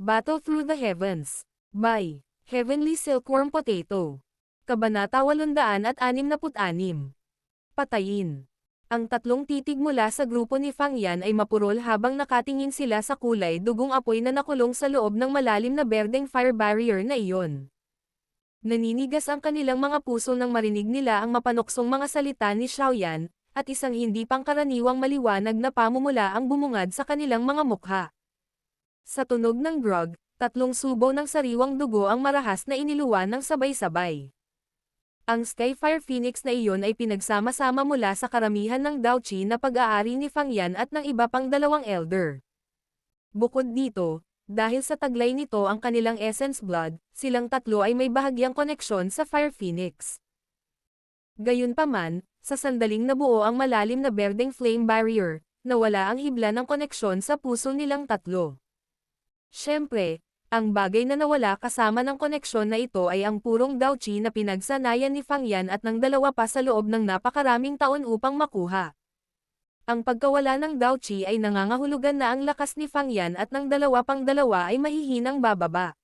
Battle Through the Heavens. By Heavenly Silkworm Potato. Kabanata 866. Patayin. Ang tatlong titig mula sa grupo ni Fang Yan ay mapurol habang nakatingin sila sa kulay dugong apoy na nakulong sa loob ng malalim na berdeng fire barrier na iyon. Naninigas ang kanilang mga puso nang marinig nila ang mapanuksong mga salita ni Xiaoyan, at isang hindi pangkaraniwang maliwanag na pamumula ang bumungad sa kanilang mga mukha. Sa tunog ng grog, tatlong subo ng sariwang dugo ang marahas na iniluwan ng sabay-sabay. Ang Skyfire Phoenix na iyon ay pinagsama-sama mula sa karamihan ng Daochi na pag-aari ni Fang Yan at ng iba pang dalawang elder. Bukod dito, dahil sa taglay nito ang kanilang Essence Blood, silang tatlo ay may bahagyang koneksyon sa Fire Phoenix. Gayunpaman, sa sandaling nabuo ang malalim na berdeng flame barrier, nawala ang hibla ng koneksyon sa puso nilang tatlo. Siyempre, ang bagay na nawala kasama ng koneksyon na ito ay ang purong Daochi na pinagsanayan ni Fang Yan at ng dalawa pa sa loob ng napakaraming taon upang makuha. Ang pagkawala ng Daochi ay nangangahulugan na ang lakas ni Fang Yan at ng dalawa pang dalawa ay mahihinang bababa.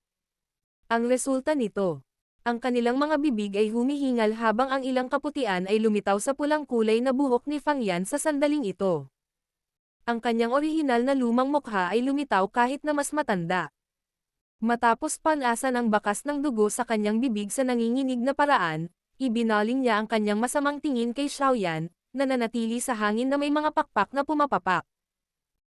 Ang resulta nito, ang kanilang mga bibig ay humihingal habang ang ilang kaputian ay lumitaw sa pulang kulay na buhok ni Fang Yan sa sandaling ito. Ang kanyang orihinal na lumang mukha ay lumitaw kahit na mas matanda. Matapos panasan ang bakas ng dugo sa kanyang bibig sa nanginginig na paraan, ibinaling niya ang kanyang masamang tingin kay Xiaoyan, na nanatili sa hangin na may mga pakpak na pumapapak.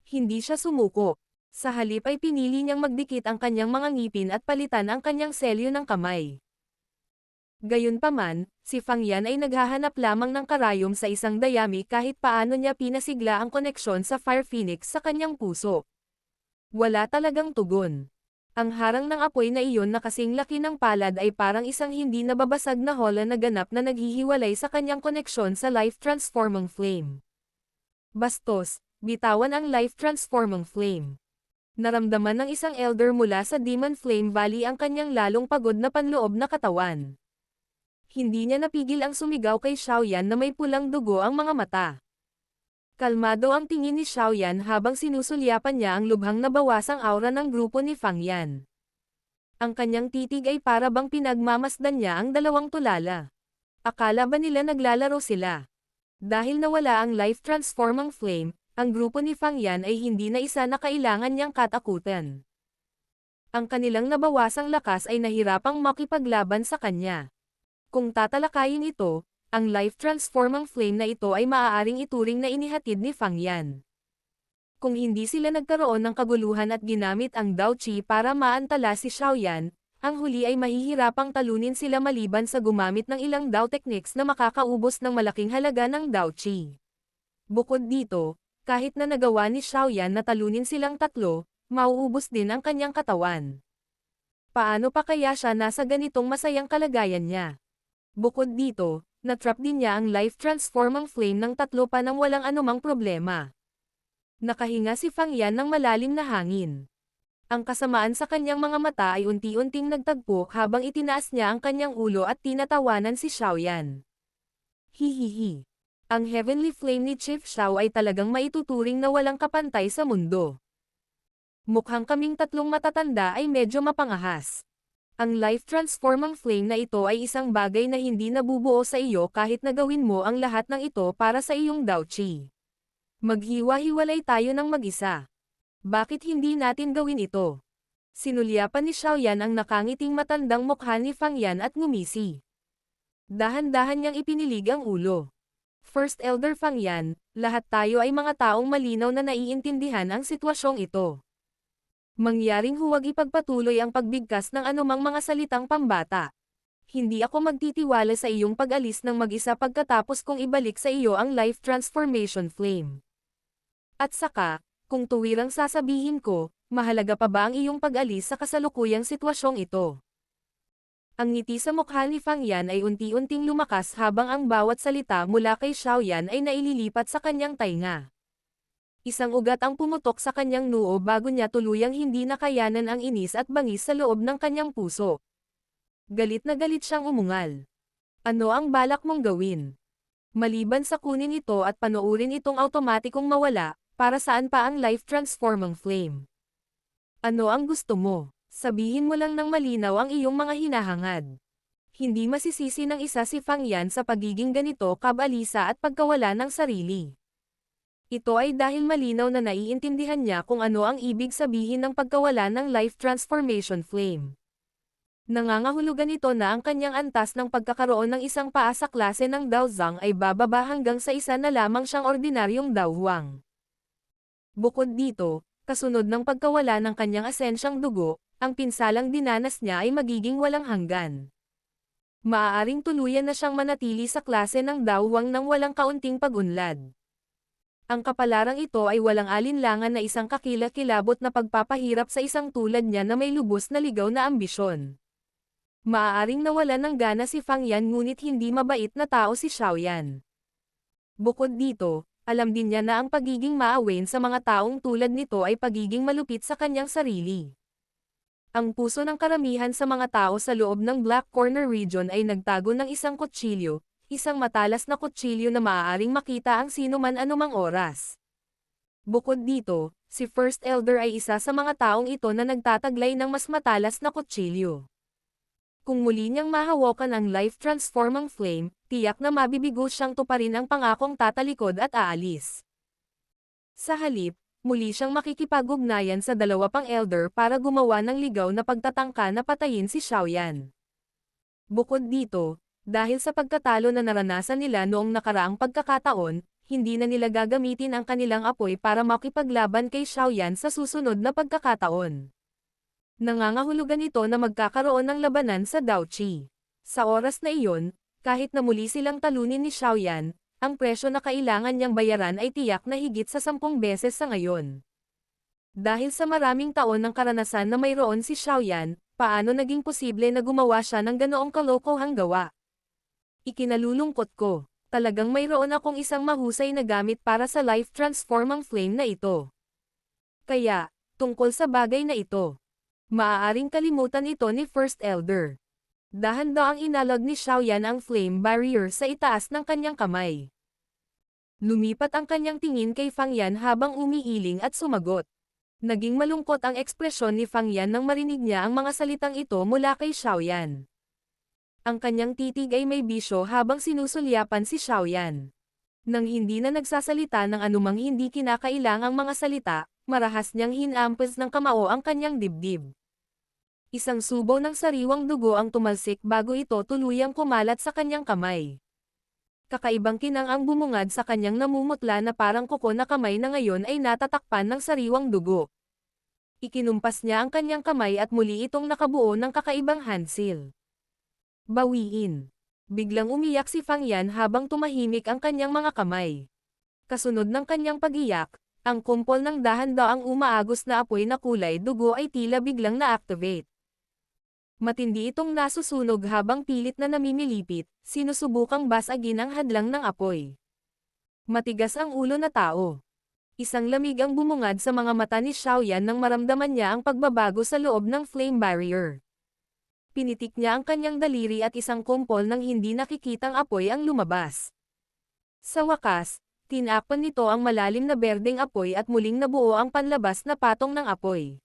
Hindi siya sumuko. Sa halip ay pinili niyang magdikit ang kanyang mga ngipin at palitan ang kanyang selyo ng kamay. Gayunpaman, si Fang Yan ay naghahanap lamang ng karayom sa isang dayami kahit paano niya pinasigla ang koneksyon sa Fire Phoenix sa kanyang puso. Wala talagang tugon. Ang harang ng apoy na iyon na kasing laki ng palad ay parang isang hindi nababasag na hola na ganap na naghihiwalay sa kanyang koneksyon sa life-transforming flame. Bastos, bitawan ang life-transforming flame. Naramdaman ng isang elder mula sa Demon Flame Valley ang kanyang lalong pagod na panloob na katawan. Hindi niya napigil ang sumigaw kay Xiaoyan na may pulang dugo ang mga mata. Kalmado ang tingin ni Xiaoyan habang sinusulyapan niya ang lubhang nabawasang aura ng grupo ni Fang Yan. Ang kanyang titig ay para bang pinagmamasdan niya ang dalawang tulala. Akala ba nila naglalaro sila? Dahil nawala ang life-transforming flame, ang grupo ni Fang Yan ay hindi na isa na kailangan niyang katakutan. Ang kanilang nabawasang lakas ay nahirapang makipaglaban sa kanya. Kung tatalakayin ito, ang life-transforming flame na ito ay maaaring ituring na inihatid ni Fang Yan. Kung hindi sila nagkaroon ng kaguluhan at ginamit ang Daochi para maantala si Xiaoyan, ang huli ay mahihirapang talunin sila maliban sa gumamit ng ilang Dao techniques na makakaubos ng malaking halaga ng Daochi. Bukod dito, kahit na nagawa ni Xiaoyan na talunin silang tatlo, mauubos din ang kanyang katawan. Paano pa kaya siya nasa ganitong masayang kalagayan niya? Bukod dito, natrap din niya ang life-transforming flame ng tatlo pa nang walang anumang problema. Nakahinga si Fang Yan ng malalim na hangin. Ang kasamaan sa kanyang mga mata ay unti-unting nagtagpo habang itinaas niya ang kanyang ulo at tinatawanan si Xiaoyan. Hihihi. Ang Heavenly Flame ni Chief Xiao ay talagang maituturing na walang kapantay sa mundo. Mukhang kaming tatlong matatanda ay medyo mapangahas. Ang life-transforming flame na ito ay isang bagay na hindi nabubuo sa iyo kahit na gawin mo ang lahat ng ito para sa iyong Daochi. Maghiwa-hiwalay tayo ng mag-isa. Bakit hindi natin gawin ito? Sinulyapan ni Xiaoyan ang nakangiting matandang mukha ni Fang Yan at ngumisi. Dahan-dahan niyang ipinilig ang ulo. First Elder Fang Yan, lahat tayo ay mga taong malinaw na naiintindihan ang sitwasyong ito. Mangyaring huwag ipagpatuloy ang pagbigkas ng anumang mga salitang pambata. Hindi ako magtitiwala sa iyong pag-alis ng mag-isa pagkatapos kong ibalik sa iyo ang life transformation flame. At saka, kung tuwirang sasabihin ko, mahalaga pa ba ang iyong pag-alis sa kasalukuyang sitwasyong ito? Ang ngiti sa mukha ni Fang Yan ay unti-unting lumakas habang ang bawat salita mula kay Xiaoyan ay naililipat sa kanyang tainga. Isang ugat ang pumutok sa kanyang noo bago niya tuluyang hindi nakayanan ang inis at bangis sa loob ng kanyang puso. Galit na galit siyang umungal. Ano ang balak mong gawin? Maliban sa kunin ito at panoorin itong automatikong mawala, para saan pa ang life-transforming flame? Ano ang gusto mo? Sabihin mo lang ng malinaw ang iyong mga hinahangad. Hindi masisisi ng isa si Fang Yan sa pagiging ganito kabalisa at pagkawala ng sarili. Ito ay dahil malinaw na naiintindihan niya kung ano ang ibig sabihin ng pagkawala ng life transformation flame. Nangangahulugan ito na ang kanyang antas ng pagkakaroon ng isang paa sa klase ng Daozang ay bababa hanggang sa isa na lamang siyang ordinaryong Daohuang. Bukod dito, kasunod ng pagkawala ng kanyang asensyang dugo, ang pinsalang dinanas niya ay magiging walang hanggan. Maaaring tuluyan na siyang manatili sa klase ng Daohuang nang walang kaunting pag-unlad. Ang kapalarang ito ay walang alinlangan na isang kakilakilabot na pagpapahirap sa isang tulad niya na may lubos na ligaw na ambisyon. Maaaring nawalan ng gana si Fang Yan ngunit hindi mabait na tao si Xiao Yan. Bukod dito, alam din niya na ang pagiging maawain sa mga taong tulad nito ay pagiging malupit sa kanyang sarili. Ang puso ng karamihan sa mga tao sa loob ng Black Corner region ay nagtago ng isang kutsilyo, isang matalas na kutsilyo na maaaring makita ang sino man anumang oras. Bukod dito, si First Elder ay isa sa mga taong ito na nagtataglay ng mas matalas na kutsilyo. Kung muli niyang mahawakan ang life-transforming flame, tiyak na mabibigo siyang tuparin ang pangakong tatalikod at aalis. Sa halip, muli siyang makikipag-ugnayan sa dalawa pang elder para gumawa ng ligaw na pagtatangka na patayin si Xiao Yan. Bukod dito, dahil sa pagkatalo na naranasan nila noong nakaraang pagkakataon, hindi na nila gagamitin ang kanilang apoy para makipaglaban kay Xiao Yan sa susunod na pagkakataon. Nangangahulugan ito na magkakaroon ng labanan sa Daochi. Sa oras na iyon, kahit na muli silang talunin ni Xiao Yan, ang presyo na kailangan niyang bayaran ay tiyak na higit sa 10 beses sa ngayon. Dahil sa maraming taon ng karanasan na mayroon si Xiao Yan, paano naging posible na gumawa siya ng ganoong kalokohang gawa? Ikinalulungkot ko, talagang mayroon akong isang mahusay na gamit para sa life-transforming flame na ito. Kaya, tungkol sa bagay na ito, maaaring kalimutan ito ni First Elder. Dahan-daang inalag ni Xiao Yan ang flame barrier sa itaas ng kanyang kamay. Lumipat ang kanyang tingin kay Fang Yan habang umiiling at sumagot. Naging malungkot ang ekspresyon ni Fang Yan nang marinig niya ang mga salitang ito mula kay Xiao Yan. Ang kanyang titig ay may bisyo habang sinusulyapan si Xiao Yan. Nang hindi na nagsasalita ng anumang hindi kinakailangang mga salita, marahas niyang hinampas ng kamao ang kanyang dibdib. Isang subo ng sariwang dugo ang tumalsik bago ito tuluyang kumalat sa kanyang kamay. Kakaibang kinang ang bumungad sa kanyang namumutla na parang kuko na kamay na ngayon ay natatakpan ng sariwang dugo. Ikinumpas niya ang kanyang kamay at muli itong nakabuo ng kakaibang handsil. Bawiin. Biglang umiyak si Fang Yan habang tumahimik ang kanyang mga kamay. Kasunod ng kanyang pag-iyak, ang kumpol ng dahan-daang umaagos na apoy na kulay dugo ay tila biglang na-activate. Matindi itong nasusunog habang pilit na namimilipit, sinusubukang basagin ang hadlang ng apoy. Matigas ang ulo na tao. Isang lamig ang bumungad sa mga mata ni Xiao Yan nang maramdaman niya ang pagbabago sa loob ng flame barrier. Pinitik niya ang kanyang daliri at isang kumpol ng hindi nakikitang apoy ang lumabas. Sa wakas, tinakpan nito ang malalim na berdeng apoy at muling nabuo ang panlabas na patong ng apoy.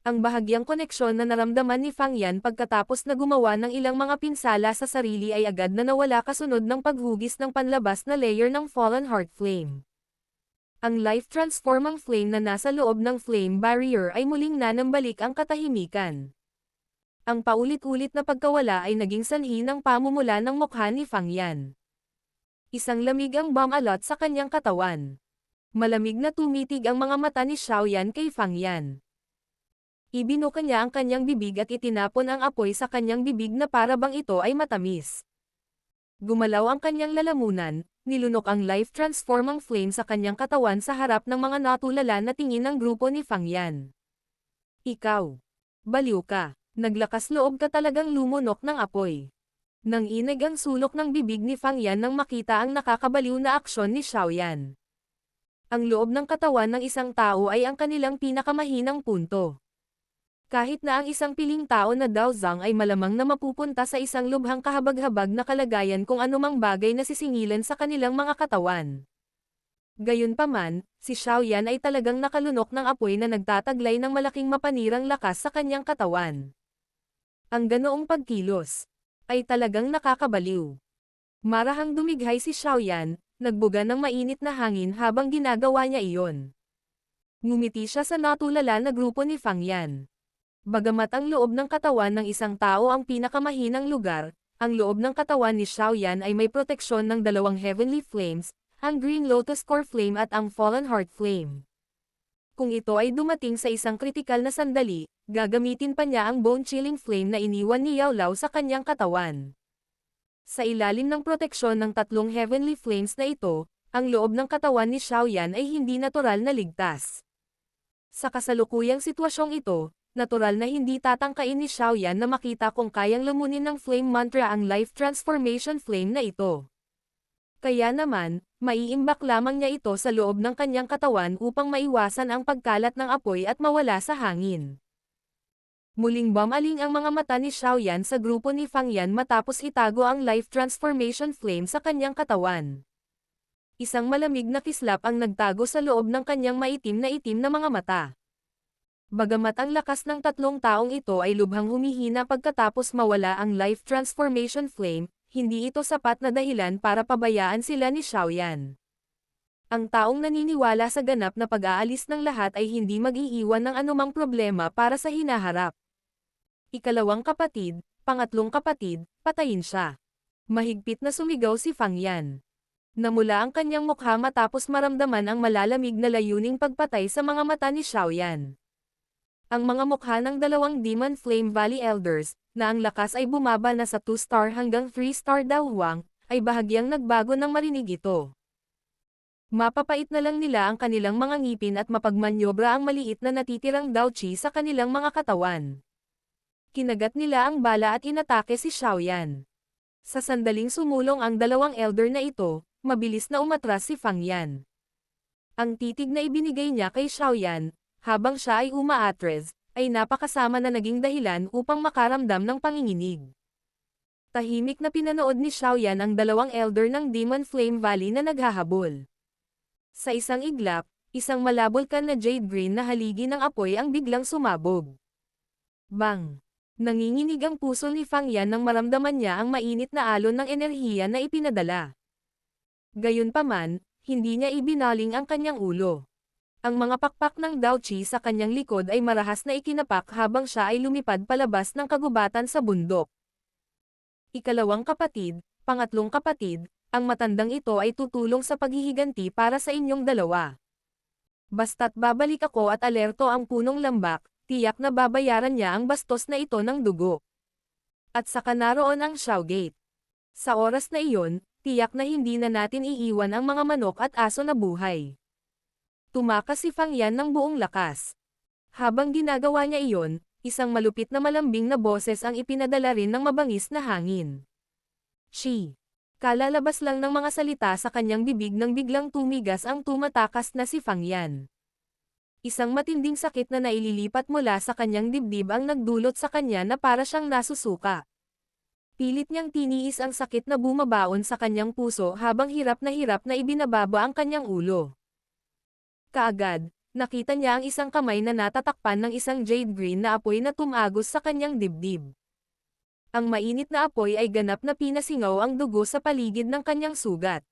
Ang bahagyang koneksyon na naramdaman ni Fang Yan pagkatapos na gumawa ng ilang mga pinsala sa sarili ay agad na nawala kasunod ng paghugis ng panlabas na layer ng Fallen Heart Flame. Ang life-transforming flame na nasa loob ng flame barrier ay muling nanambalik ang katahimikan. Ang paulit-ulit na pagkawala ay naging sanhi ng pamumula ng mukha ni Fang Yan. Isang lamig ang bumalot sa kanyang katawan. Malamig na tumitig ang mga mata ni Xiao Yan kay Fang Yan. Ibinuka niya ang kanyang bibig at itinapon ang apoy sa kanyang bibig na para bang ito ay matamis. Gumalaw ang kanyang lalamunan, nilunok ang life-transforming flame sa kanyang katawan sa harap ng mga natulala na tingin ng grupo ni Fang Yan. Ikaw. Baliw ka. Naglakas loob ka talagang lumunok ng apoy. Nang inig ang sulok ng bibig ni Fang Yan nang makita ang nakakabaliw na aksyon ni Xiao Yan. Ang loob ng katawan ng isang tao ay ang kanilang pinakamahinang punto. Kahit na ang isang piling tao na Daozang ay malamang na mapupunta sa isang lubhang kahabag-habag na kalagayan kung anumang bagay na sisingilan sa kanilang mga katawan. Gayunpaman, si Xiaoyan ay talagang nakalunok ng apoy na nagtataglay ng malaking mapanirang lakas sa kanyang katawan. Ang ganoong pagkilos ay talagang nakakabaliw. Marahang dumighay si Xiaoyan, nagbuga ng mainit na hangin habang ginagawa niya iyon. Ngumiti siya sa natulala na grupo ni Fang Yan. Bagamat ang loob ng katawan ng isang tao ang pinakamahinang lugar, ang loob ng katawan ni Xiaoyan ay may proteksyon ng dalawang heavenly flames, ang Green Lotus Core Flame at ang Fallen Heart Flame. Kung ito ay dumating sa isang kritikal na sandali, gagamitin pa niya ang bone-chilling flame na iniwan ni Yao Lao sa kanyang katawan. Sa ilalim ng proteksyon ng tatlong heavenly flames na ito, ang loob ng katawan ni Xiaoyan ay hindi natural na ligtas. Sa kasalukuyang sitwasyong ito, natural na hindi tatangkain ni Xiaoyan na makita kung kayang lumunin ng flame mantra ang life transformation flame na ito. Kaya naman, maiimbak lamang niya ito sa loob ng kanyang katawan upang maiwasan ang pagkalat ng apoy at mawala sa hangin. Muling bumaling ang mga mata ni Xiaoyan sa grupo ni Fang Yan matapos itago ang life transformation flame sa kanyang katawan. Isang malamig na kislap ang nagtago sa loob ng kanyang maitim na mga mata. Bagamat ang lakas ng tatlong taong ito ay lubhang humihina pagkatapos mawala ang life transformation flame, hindi ito sapat na dahilan para pabayaan sila ni Xiaoyan. Ang taong naniniwala sa ganap na pag-aalis ng lahat ay hindi mag-iiwan ng anumang problema para sa hinaharap. Ikalawang kapatid, pangatlong kapatid, patayin siya. Mahigpit na sumigaw si Fang Yan. Namula ang kanyang mukha matapos maramdaman ang malalamig na layuning pagpatay sa mga mata ni Xiaoyan. Ang mga mukha ng dalawang Demon Flame Valley Elders, na ang lakas ay bumaba na sa 2-star hanggang 3-star dalawang, ay bahagyang nagbago nang marinig ito. Mapapait na lang nila ang kanilang mga ngipin at mapagmanyobra ang maliit na natitirang Daochi sa kanilang mga katawan. Kinagat nila ang bala at inatake si Xiaoyan. Sa sandaling sumulong ang dalawang elder na ito, mabilis na umatras si Fang Yan. Ang titig na ibinigay niya kay Xiaoyan, habang siya ay umaatres, ay napakasama na naging dahilan upang makaramdam ng panginginig. Tahimik na pinanood ni Xiaoyan ang dalawang elder ng Demon Flame Valley na naghahabol. Sa isang iglap, isang malabolkan na jade green na haligi ng apoy ang biglang sumabog. Bang! Nanginginig ang puso ni Fang Yan nang maramdaman niya ang mainit na alon ng enerhiya na ipinadala. Gayunpaman, hindi niya ibinaling ang kanyang ulo. Ang mga pakpak ng Daochi sa kanyang likod ay marahas na ikinapak habang siya ay lumipad palabas ng kagubatan sa bundok. Ikalawang kapatid, pangatlong kapatid, ang matandang ito ay tutulong sa paghihiganti para sa inyong dalawa. Basta't babalik ako at alerto ang punong lambak, tiyak na babayaran niya ang bastos na ito ng dugo. At saka naroon ang Xiao Gate. Sa oras na iyon, tiyak na hindi na natin iiwan ang mga manok at aso na buhay. Tumakas si Fang Yan ng buong lakas. Habang ginagawa niya iyon, isang malupit na malambing na boses ang ipinadala rin ng mabangis na hangin. Shi. Kalalabas lang ng mga salita sa kanyang bibig nang biglang tumigas ang tumatakas na si Fang Yan. Isang matinding sakit na naililipat mula sa kanyang dibdib ang nagdulot sa kanya na para siyang nasusuka. Pilit niyang tiniis ang sakit na bumabaon sa kanyang puso habang hirap na ibinababa ang kanyang ulo. Kaagad, nakita niya ang isang kamay na natatakpan ng isang jade green na apoy na tumagos sa kanyang dibdib. Ang mainit na apoy ay ganap na pinasingaw ang dugo sa paligid ng kanyang sugat.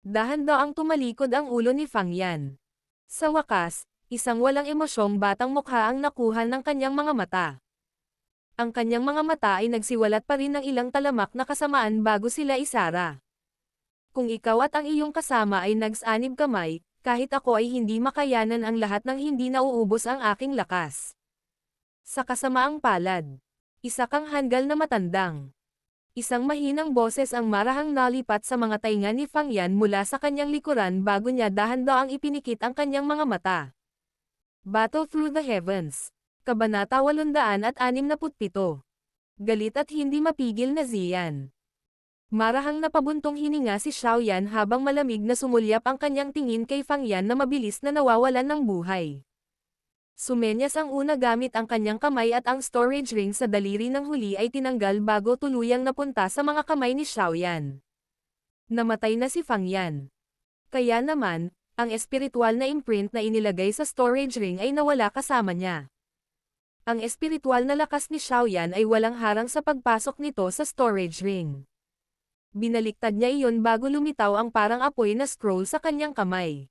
Dahan-daang tumalikod ang ulo ni Fang Yan. Sa wakas, isang walang emosyong batang mukha ang nakuha ng kanyang mga mata. Ang kanyang mga mata ay nagsiwalat pa rin ng ilang talamak na kasamaan bago sila isara. Kung ikaw at ang iyong kasama ay nagsanib kamay, kahit ako ay hindi makayanan ang lahat ng hindi nauubos ang aking lakas. Sa kasamaang palad, isa kang hanggal na matandang. Isang mahinang boses ang marahang nalipat sa mga tainga ni Fang Yan mula sa kanyang likuran bago niya dahan-daang ipinikit ang kanyang mga mata. Battle Through the Heavens. Kabanata 867. Galit at hindi mapigil na Ziyan. Marahang napabuntong hininga si Xiaoyan habang malamig na sumulyap ang kanyang tingin kay Fang Yan na mabilis na nawawalan ng buhay. Sumenyas ang una gamit ang kanyang kamay at ang storage ring sa daliri ng huli ay tinanggal bago tuluyang napunta sa mga kamay ni Xiaoyan. Namatay na si Fang Yan. Kaya naman, ang espiritual na imprint na inilagay sa storage ring ay nawala kasama niya. Ang espiritual na lakas ni Xiaoyan ay walang harang sa pagpasok nito sa storage ring. Binaliktad niya iyon bago lumitaw ang parang apoy na scroll sa kanyang kamay.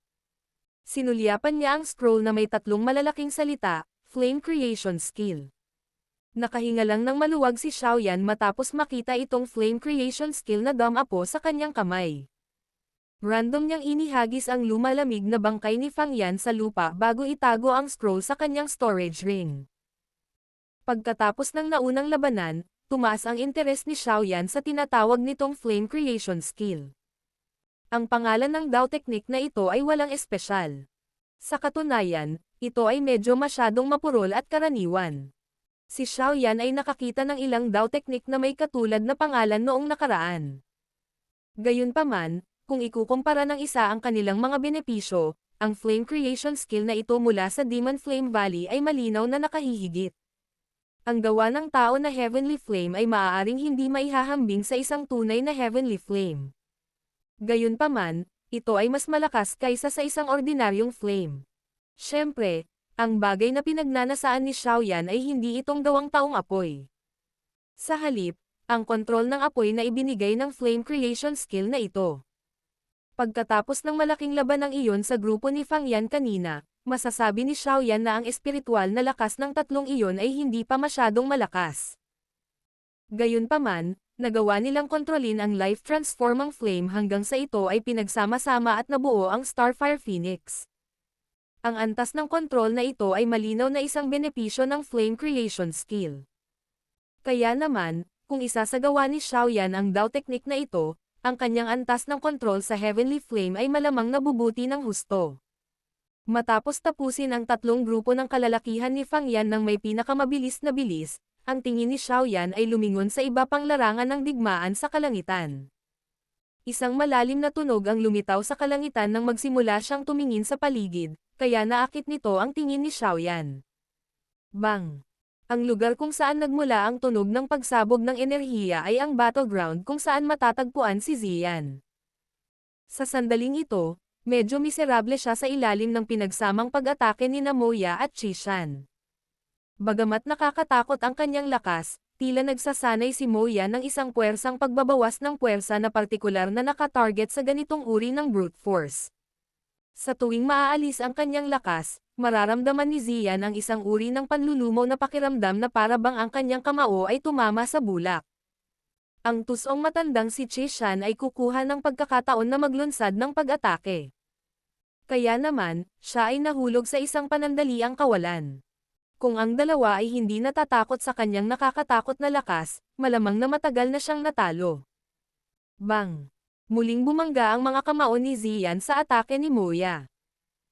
Sinulyapan niya ang scroll na may tatlong malalaking salita, Flame Creation Skill. Nakahinga lang ng maluwag si Xiaoyan matapos makita itong Flame Creation Skill na dumapo sa kanyang kamay. Random niyang inihagis ang lumalamig na bangkay ni Fang Yan sa lupa bago itago ang scroll sa kanyang storage ring. Pagkatapos ng naunang labanan, tumaas ang interes ni Xiaoyan sa tinatawag nitong Flame Creation Skill. Ang pangalan ng Dao Technique na ito ay walang espesyal. Sa katunayan, ito ay medyo masyadong mapurol at karaniwan. Si Xiaoyan ay nakakita ng ilang Dao Technique na may katulad na pangalan noong nakaraan. Gayunpaman, kung ikukumpara ng isa ang kanilang mga benepisyo, ang Flame Creation Skill na ito mula sa Demon Flame Valley ay malinaw na nakahihigit. Ang gawa ng tao na Heavenly Flame ay maaaring hindi maihahambing sa isang tunay na Heavenly Flame. Gayunpaman, ito ay mas malakas kaysa sa isang ordinaryong flame. Siyempre, ang bagay na pinagnanasaan ni Xiaoyan ay hindi itong gawang taong apoy. Sa halip, ang kontrol ng apoy na ibinigay ng Flame Creation Skill na ito. Pagkatapos ng malaking laban ng iyon sa grupo ni Fang Yan kanina, masasabi ni Xiaoyan na ang espiritual na lakas ng tatlong iyon ay hindi pa masyadong malakas. Gayunpaman, nagawa nilang kontrolin ang life-transforming flame hanggang sa ito ay pinagsama-sama at nabuo ang Starfire Phoenix. Ang antas ng kontrol na ito ay malinaw na isang benepisyo ng Flame Creation Skill. Kaya naman, kung isasagawa ni Xiaoyan ang Dao Technique na ito, ang kanyang antas ng kontrol sa Heavenly Flame ay malamang nabubuti ng husto. Matapos tapusin ang tatlong grupo ng kalalakihan ni Fang Yan ng may pinakamabilis na bilis, ang tingin ni Xiaoyan ay lumingon sa iba pang larangan ng digmaan sa kalangitan. Isang malalim na tunog ang lumitaw sa kalangitan nang magsimula siyang tumingin sa paligid, kaya naakit nito ang tingin ni Xiaoyan. Bang! Ang lugar kung saan nagmula ang tunog ng pagsabog ng enerhiya ay ang battleground kung saan matatagpuan si Ziyan. Sa sandaling ito, medyo miserable siya sa ilalim ng pinagsamang pag-atake ni Moya at Chishan. Bagamat nakakatakot ang kanyang lakas, tila nagsasanay si Moya ng isang puwersang pagbabawas ng puwersa na partikular na nakatarget sa ganitong uri ng brute force. Sa tuwing maaalis ang kanyang lakas, mararamdaman ni Ziyan ang isang uri ng panlulumo na pakiramdam na para bang ang kanyang kamao ay tumama sa bulak. Ang tusong matandang si Chishan ay kukuha ng pagkakataon na maglunsad ng pag-atake. Kaya naman, siya ay nahulog sa isang panandaliang kawalan. Kung ang dalawa ay hindi natatakot sa kanyang nakakatakot na lakas, malamang na matagal na siyang natalo. Bang! Muling bumangga ang mga kamao ni Ziyan sa atake ni Moya.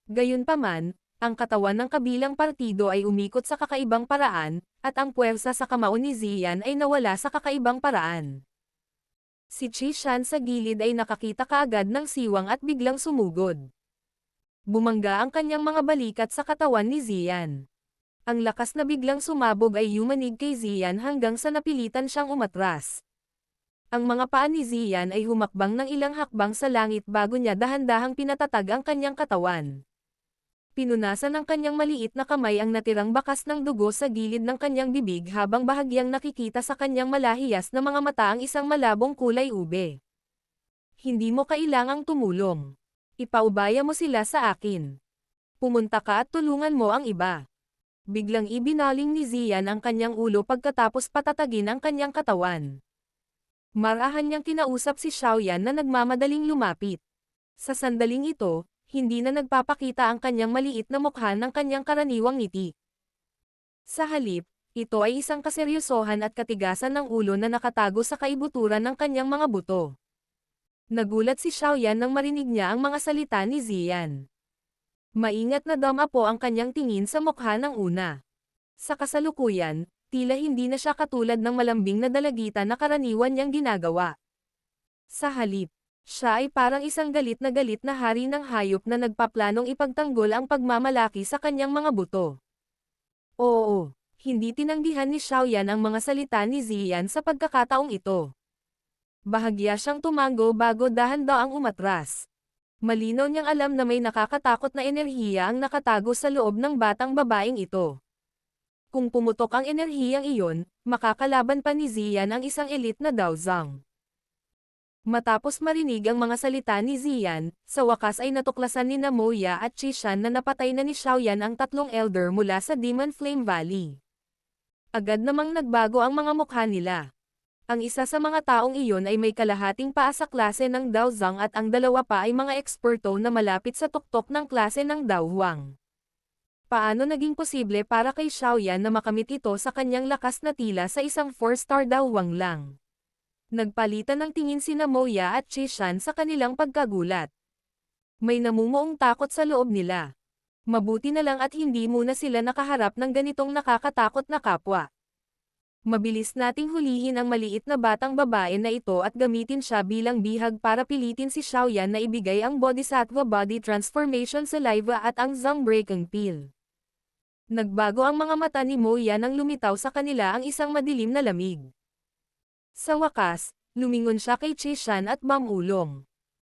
Gayunpaman, ang katawan ng kabilang partido ay umikot sa kakaibang paraan, at ang puwersa sa kamao ni Ziyan ay nawala sa kakaibang paraan. Si Chishan sa gilid ay nakakita kaagad ng siwang at biglang sumugod. Bumangga ang kanyang mga balikat sa katawan ni Ziyan. Ang lakas na biglang sumabog ay yumanig kay Ziyan hanggang sa napilitan siyang umatras. Ang mga paa ni Ziyan ay humakbang ng ilang hakbang sa langit bago niya dahan-dahang pinatatag ang kanyang katawan. Pinunasan ng kanyang maliit na kamay ang natirang bakas ng dugo sa gilid ng kanyang bibig habang bahagyang nakikita sa kanyang malahiyas na mga mata ang isang malabong kulay ube. Hindi mo kailangang tumulong. Ipaubaya mo sila sa akin. Pumunta ka at tulungan mo ang iba. Biglang ibinaling ni Ziyan ang kanyang ulo pagkatapos patatagin ang kanyang katawan. Marahan niyang kinausap si Xiaoyan na nagmamadaling lumapit. Sa sandaling ito, hindi na nagpapakita ang kanyang maliit na mukha ng kanyang karaniwang ngiti. Sa halip, ito ay isang kaseryosohan at katigasan ng ulo na nakatago sa kaibuturan ng kanyang mga buto. Nagulat si Xiaoyan nang marinig niya ang mga salita ni Ziyan. Maingat na dumapo ang kanyang tingin sa mukha ng una. Sa kasalukuyan, tila hindi na siya katulad ng malambing na dalagita na karaniwan niyang ginagawa. Sa halip, siya ay parang isang galit na hari ng hayop na nagpaplanong ipagtanggol ang pagmamalaki sa kanyang mga buto. Oo, hindi tinanggihan ni Xiaoyan ang mga salita ni Ziyan sa pagkakataong ito. Bahagya siyang tumango bago dahan-daang umatras. Malinaw niyang alam na may nakakatakot na enerhiya ang nakatago sa loob ng batang babaeng ito. Kung pumutok ang enerhiyang iyon, makakalaban pa ni Ziyan ang isang elite na Daozang. Matapos marinig ang mga salita ni Ziyan, sa wakas ay natuklasan ni Moya at Chishan na napatay na ni Xiaoyan ang tatlong elder mula sa Demon Flame Valley. Agad namang nagbago ang mga mukha nila. Ang isa sa mga taong iyon ay may kalahating paa sa klase ng Daozang at ang dalawa pa ay mga eksperto na malapit sa tuktok ng klase ng Daohuang. Paano naging posible para kay Xiaoyan na makamit ito sa kanyang lakas na tila sa isang 4-star Daohuang lang? Nagpalitan ng tingin sina Moya at Chishan sa kanilang pagkagulat. May namumuong takot sa loob nila. Mabuti na lang at hindi muna sila nakaharap ng ganitong nakakatakot na kapwa. Mabilis nating hulihin ang maliit na batang babae na ito at gamitin siya bilang bihag para pilitin si Xiaoyan na ibigay ang Bodhisattva Body Transformation Saliva at ang Zang Breaking Pill. Nagbago ang mga mata ni Moya nang lumitaw sa kanila ang isang madilim na lamig. Sa wakas, lumingon siya kay Chishan at mamulong.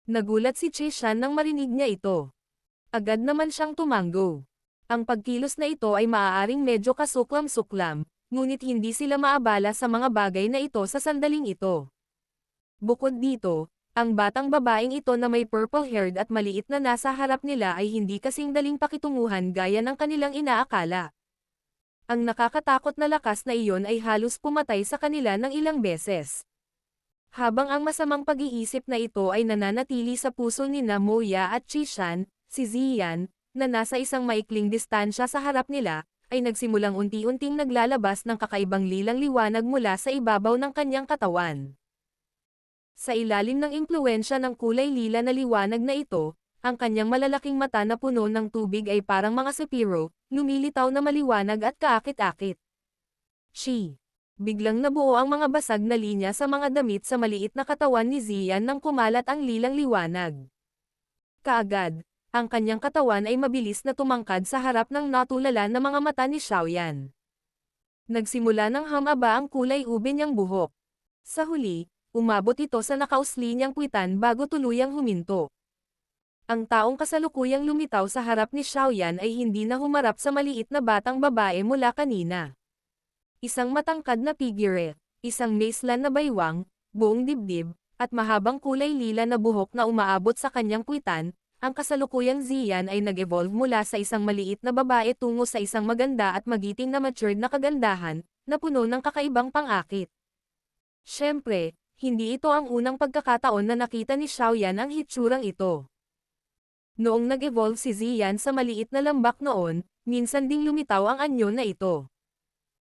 Nagulat si Chishan nang marinig niya ito. Agad naman siyang tumango. Ang pagkilos na ito ay maaaring medyo kasuklam-suklam, ngunit hindi sila maabala sa mga bagay na ito sa sandaling ito. Bukod dito, ang batang babaeng ito na may purple-haired at maliit na nasa harap nila ay hindi kasing daling pakitunguhan gaya ng kanilang inaakala. Ang nakakatakot na lakas na iyon ay halos pumatay sa kanila ng ilang beses. Habang ang masamang pag-iisip na ito ay nananatili sa puso ni Moya at Chishan, si Ziyan, na nasa isang maikling distansya sa harap nila, ay nagsimulang unti-unting naglalabas ng kakaibang lilang liwanag mula sa ibabaw ng kanyang katawan. Sa ilalim ng impluwensya ng kulay lila na liwanag na ito, ang kanyang malalaking mata na puno ng tubig ay parang mga sepiro, lumilitaw na maliwanag at kaakit-akit. Biglang nabuo ang mga basag na linya sa mga damit sa maliit na katawan ni Ziyan nang kumalat ang lilang liwanag. Kaagad, ang kanyang katawan ay mabilis na tumangkad sa harap ng natulala na mga mata ni Xiaoyan. Nagsimula ng humaba ang kulay ube niyang buhok. Sa huli, umabot ito sa nakausli niyang puwitan bago tuluyang huminto. Ang taong kasalukuyang lumitaw sa harap ni Xiaoyan ay hindi na humarap sa maliit na batang babae mula kanina. Isang matangkad na figure, isang macelan na baywang, buong dibdib, at mahabang kulay lila na buhok na umaabot sa kanyang puwitan. Ang kasalukuyang Ziyan ay nag-evolve mula sa isang maliit na babae tungo sa isang maganda at magiting na matured na kagandahan, na puno ng kakaibang pang-akit. Siyempre, hindi ito ang unang pagkakataon na nakita ni Xiaoyan ang hitsurang ito. Noong nag-evolve si Ziyan sa maliit na lambak noon, minsan ding lumitaw ang anyo na ito.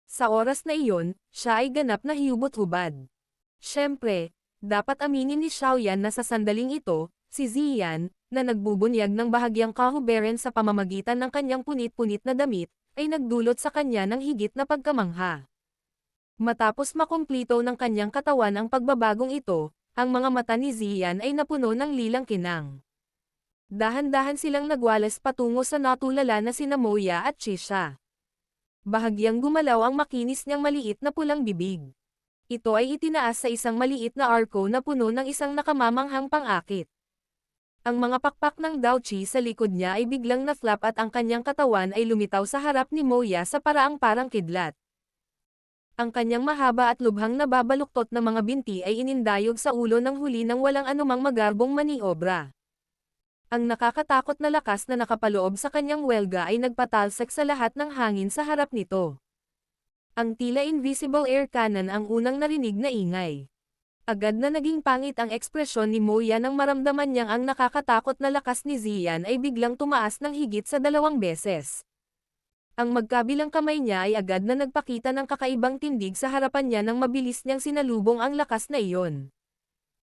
Sa oras na iyon, siya ay ganap na hiyubot-hubad. Siyempre, dapat aminin ni Xiaoyan na sa sandaling ito, si Ziyan, na nagbubunyag ng bahagyang kahuberan sa pamamagitan ng kanyang punit-punit na damit, ay nagdulot sa kanya ng higit na pagkamangha. Matapos makumplito ng kanyang katawan ang pagbabagong ito, ang mga mata ni Ziyan ay napuno ng lilang kinang. Dahan-dahan silang nagwalas patungo sa natulala na sina Moya at Chisha. Bahagyang gumalaw ang makinis niyang maliit na pulang bibig. Ito ay itinaas sa isang maliit na arko na puno ng isang nakamamanghang pang-akit. Ang mga pakpak ng Daochi sa likod niya ay biglang na-flap at ang kanyang katawan ay lumitaw sa harap ni Moya sa paraang parang kidlat. Ang kanyang mahaba at lubhang nababaluktot na mga binti ay inindayog sa ulo ng huli ng walang anumang magarbong maniobra. Ang nakakatakot na lakas na nakapaloob sa kanyang welga ay nagpatalsik sa lahat ng hangin sa harap nito. Ang tila invisible air cannon ang unang narinig na ingay. Agad na naging pangit ang ekspresyon ni Moya nang maramdaman niyang ang nakakatakot na lakas ni Ziyan ay biglang tumaas ng higit sa 2 beses. Ang magkabilang kamay niya ay agad na nagpakita ng kakaibang tindig sa harapan niya nang mabilis niyang sinalubong ang lakas na iyon.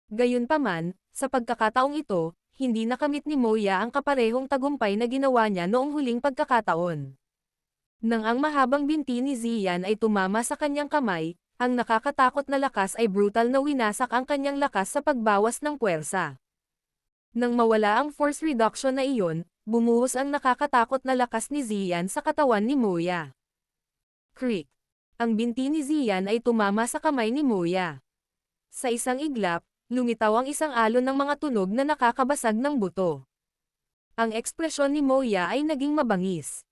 Gayunpaman, sa pagkakataong ito, hindi nakamit ni Moya ang kaparehong tagumpay na ginawa niya noong huling pagkakataon. Nang ang mahabang binti ni Ziyan ay tumama sa kanyang kamay, ang nakakatakot na lakas ay brutal na winasak ang kanyang lakas sa pagbawas ng puwersa. Nang mawala ang force reduction na iyon, bumuhos ang nakakatakot na lakas ni Ziyan sa katawan ni Moya. Creak! Ang binti ni Ziyan ay tumama sa kamay ni Moya. Sa isang iglap, lumitaw ang isang alon ng mga tunog na nakakabasag ng buto. Ang ekspresyon ni Moya ay naging mabangis.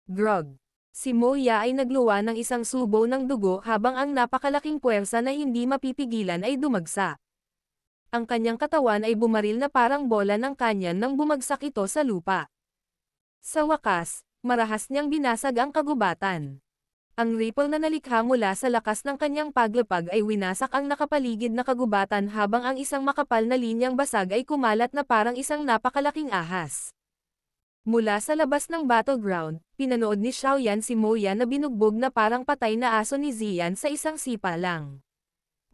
Grog. Si Moya ay nagluwa ng isang subo ng dugo habang ang napakalaking puwersa na hindi mapipigilan ay dumagsa. Ang kanyang katawan ay bumaril na parang bola ng kanyan nang bumagsak ito sa lupa. Sa wakas, marahas niyang binasag ang kagubatan. Ang ripple na nalikha mula sa lakas ng kanyang paglapag ay winasak ang nakapaligid na kagubatan habang ang isang makapal na linyang basag ay kumalat na parang isang napakalaking ahas. Mula sa labas ng battleground, pinanood ni Xiaoyan si Moya na binugbog na parang patay na aso ni Ziyan sa isang sipa lang.